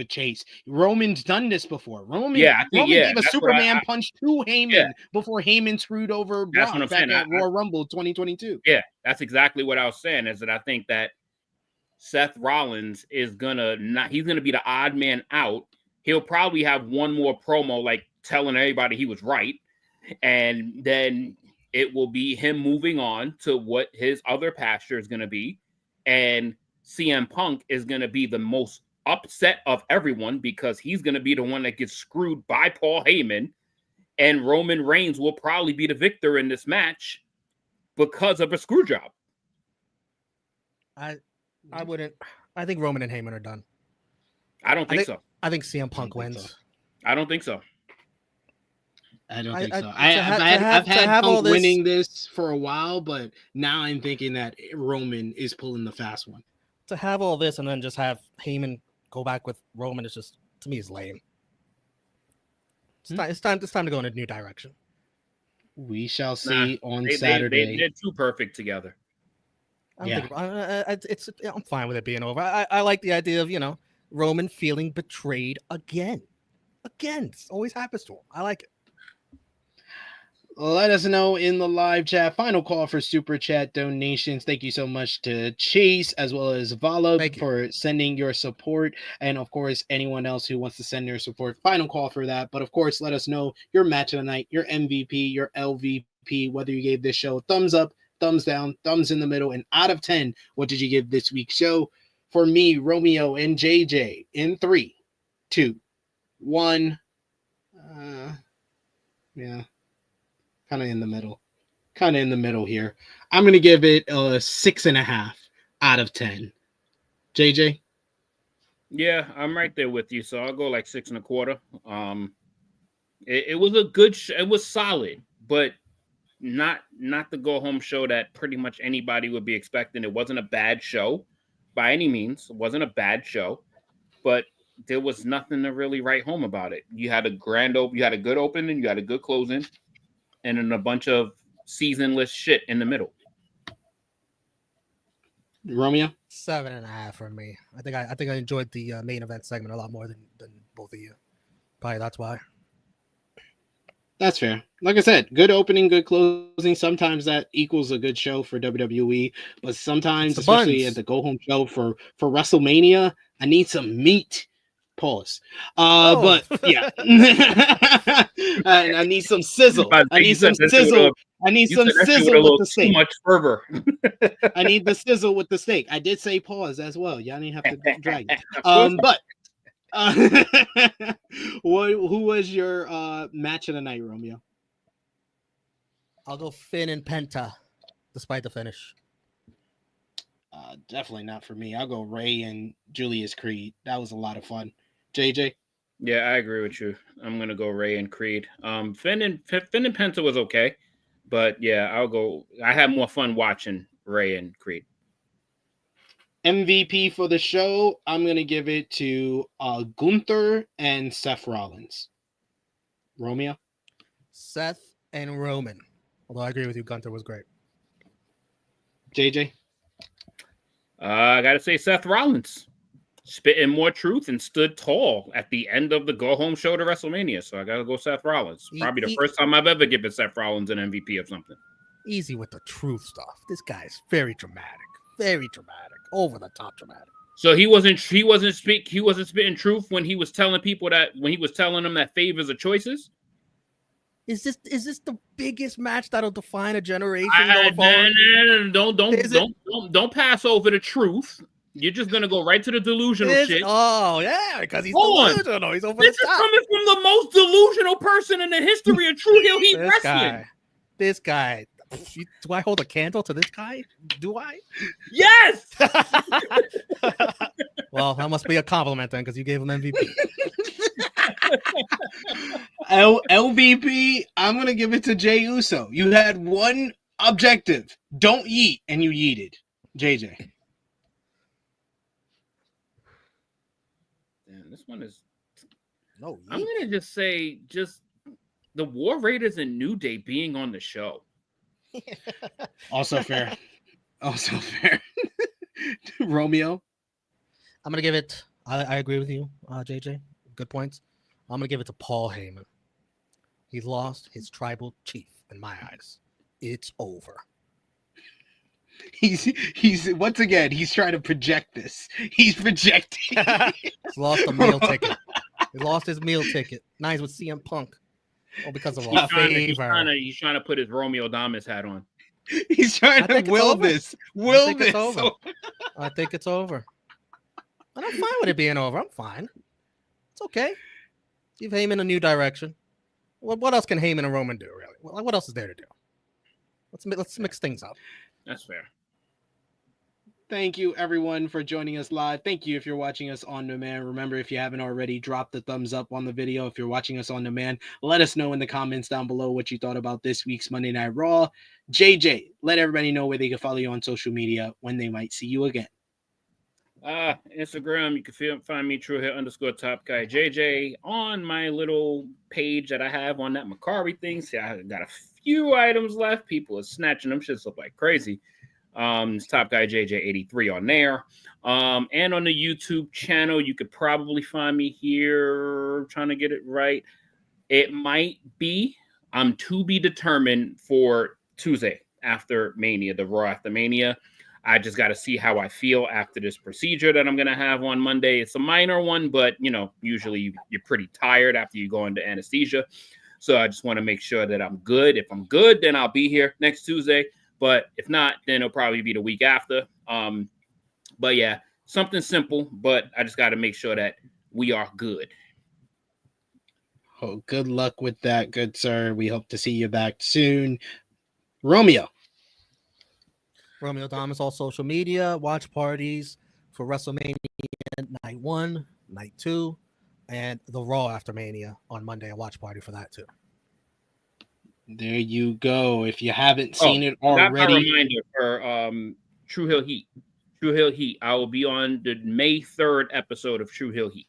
S5: Chase. Roman's done this before. Roman gave a Superman punch to Heyman before Heyman screwed over Brock back at Royal Rumble 2022.
S2: Yeah, that's exactly what I was saying. Is that I think that Seth Rollins is he's gonna be the odd man out. He'll probably have one more promo like telling everybody he was right, and then it will be him moving on to what his other pasture is going to be. And CM Punk is going to be the most upset of everyone, because he's going to be the one that gets screwed by Paul Heyman. And Roman Reigns will probably be the victor in this match because of a screw job.
S6: I think Roman and Heyman are done.
S2: I don't think so.
S6: I think CM Punk wins.
S2: I don't think so.
S5: I don't think so. I've had Punk winning this for a while, but now I'm thinking that Roman is pulling the fast one.
S6: To have all this and then just have Heyman go back with Roman is just, to me, is lame. It's time to go in a new direction.
S5: We shall see on Saturday.
S2: They're too perfect together.
S6: I'm fine with it being over. I like the idea of Roman feeling betrayed again. It always happens to him. I like it.
S5: Let us know in the live chat. Final call for super chat donations. Thank you so much to Chase as well as Vala for sending your support. And of course, anyone else who wants to send their support. Final call for that. But of course, let us know your match of the night, your MVP, your LVP, whether you gave this show a thumbs up, thumbs down, thumbs in the middle, and out of 10, what did you give this week's show? For me, Romeo and JJ in 3, 2, 1. Kind of in the middle here. I'm going to give it a 6.5 out of 10. JJ?
S2: Yeah, I'm right there with you. So I'll go like 6.25. It was a good it was solid, but not the go home show that pretty much anybody would be expecting. It wasn't a bad show by any means. It wasn't a bad show, but there was nothing to really write home about it. You had a you had a good opening, you had a good closing, and then a bunch of seasonless shit in the middle.
S5: Romeo?
S6: 7.5 for me. I think I enjoyed the main event segment a lot more than both of you. Probably that's why.
S5: That's fair. Like I said, good opening, good closing. Sometimes that equals a good show for WWE, but sometimes, especially at the go home show for WrestleMania, I need some meat. Pause. But yeah, I need some sizzle. I need some sizzle. I need some sizzle with the steak.
S2: Too much fervor.
S5: I need the sizzle with the steak. I did say pause as well. Y'all didn't have to drag it. But who was your match of the night, Romeo?
S6: I'll go Finn and Penta, despite the finish.
S5: Definitely not for me. I'll go Ray and Julius Creed. That was a lot of fun. JJ?
S2: Yeah, I agree with you. I'm gonna go Ray and Creed. Finn and Penta was okay, but yeah, I'll go. I had more fun watching Ray and Creed.
S5: MVP for the show, I'm going to give it to Gunther and Seth Rollins. Romeo?
S6: Seth and Roman. Although I agree with you, Gunther was great.
S5: JJ?
S2: I got to say Seth Rollins. Spitting more truth and stood tall at the end of the go-home show to WrestleMania. So I got to go Seth Rollins. Probably the first time I've ever given Seth Rollins an MVP of something.
S6: Easy with the truth stuff. This guy's very dramatic. Very dramatic. Over the top dramatic.
S2: So he wasn't spitting truth when he was telling people that when he was telling them that favors are choices.
S6: Is this the biggest match that'll define a generation?
S2: Don't pass over the truth. You're just gonna go right to the delusional shit.
S6: Oh yeah, because he's delusional. He's over
S2: this
S6: the top.
S2: Is coming from the most delusional person in the history of True Heel Heat Wrestling.
S6: This guy. Do I hold a candle to this guy? Do I?
S2: Yes.
S6: Well, that must be a compliment then, because you gave him MVP.
S5: LVP, I'm gonna give it to Jey Uso. You had one objective: don't yeet, and you yeeted. JJ.
S2: Damn, this one is.
S6: No,
S2: I'm gonna just say the War Raiders and New Day being on the show.
S5: Also fair. Romeo?
S6: I'm going to give it, I agree with you, JJ. Good points. I'm going to give it to Paul Heyman. He lost his tribal chief in my eyes. It's over.
S5: He's once again, he's trying to project this. He's projecting.
S6: He's lost a meal ticket. He lost his meal ticket. Now he's with CM Punk. Oh, because of a favor.
S2: He's trying to put his Romeo Damas hat on.
S5: He's trying to will this.
S6: I think it's over. And I'm fine with it being over. I'm fine. It's okay. Give Heyman a new direction. What else can Heyman and Roman do, really? What else is there to do? Let's mix things up.
S2: That's fair.
S5: Thank you, everyone, for joining us live. Thank you if you're watching us on demand. Remember, if you haven't already, drop the thumbs up on the video. If you're watching us on demand, let us know in the comments down below what you thought about this week's Monday Night Raw. JJ, let everybody know where they can follow you on social media when they might see you again.
S2: Instagram, you can find me TrueHill_Top Guy JJ on my little page that I have on that Macari thing. See, I got a few items left. People are snatching them. Shits look like crazy. It's Top Guy JJ83 on there. And on the YouTube channel, you could probably find me here. I'm trying to get it right. It might be. I'm to be determined for Tuesday after Mania, the Raw after Mania. I just got to see how I feel after this procedure that I'm going to have on Monday. It's a minor one, but, usually you're pretty tired after you go into anesthesia. So I just want to make sure that I'm good. If I'm good, then I'll be here next Tuesday. But if not, then it'll probably be the week after. But yeah, something simple, but I just got to make sure that we are good.
S5: Oh, good luck with that, good sir. We hope to see you back soon. Romeo
S6: Thomas, all social media, watch parties for WrestleMania Night 1, Night 2, and the Raw after Mania on Monday, a watch party for that too.
S5: There you go. If you haven't seen it already.
S2: That's a reminder for True Heel Heat. True Hill Heat. I will be on the May 3rd episode of True Hill Heat.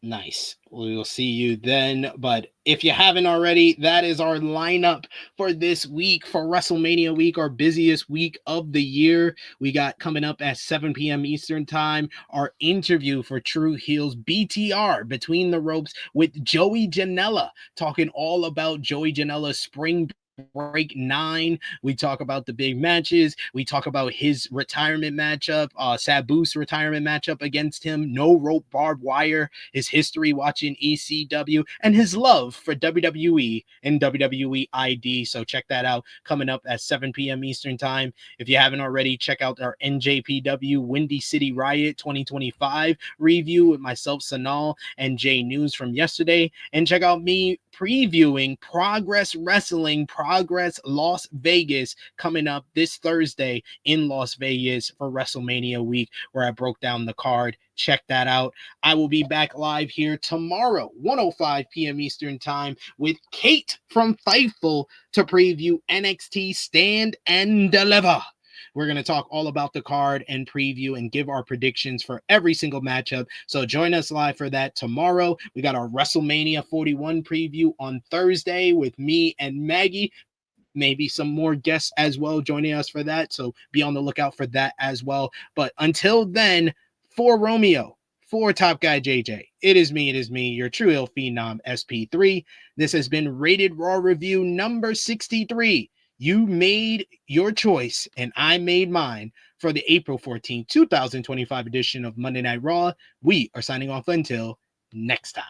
S5: Nice. We will see you then. But if you haven't already, that is our lineup for this week, for WrestleMania week, our busiest week of the year. We got coming up at 7 p.m. Eastern time, our interview for True Heels BTR, Between the Ropes, with Joey Janela, talking all about Joey Janela's Spring Break 9. We talk about the big matches. We talk about his retirement matchup, Sabu's retirement matchup against him, no rope barbed wire, his history watching ECW, and his love for WWE and WWE ID. So check that out, coming up at 7 p.m. Eastern time. If you haven't already, check out our NJPW Windy City Riot 2025 review with myself, Sanal, and Jay News from yesterday. And check out me previewing Progress Wrestling, Progress Las Vegas, coming up this Thursday in Las Vegas for WrestleMania week, where I broke down the card. Check that out. I will be back live here tomorrow, 1:05 p.m. Eastern time, with Kate from Fightful to preview NXT Stand and Deliver. We're going to talk all about the card and preview and give our predictions for every single matchup. So join us live for that tomorrow. We got our WrestleMania 41 preview on Thursday with me and Maggie. Maybe some more guests as well joining us for that. So be on the lookout for that as well. But until then, for Romeo, for Top Guy JJ, it is me, your True Heel Phenom SP3. This has been Rated Raw Review number 63. You made your choice, and I made mine for the April 14, 2025 edition of Monday Night Raw. We are signing off until next time.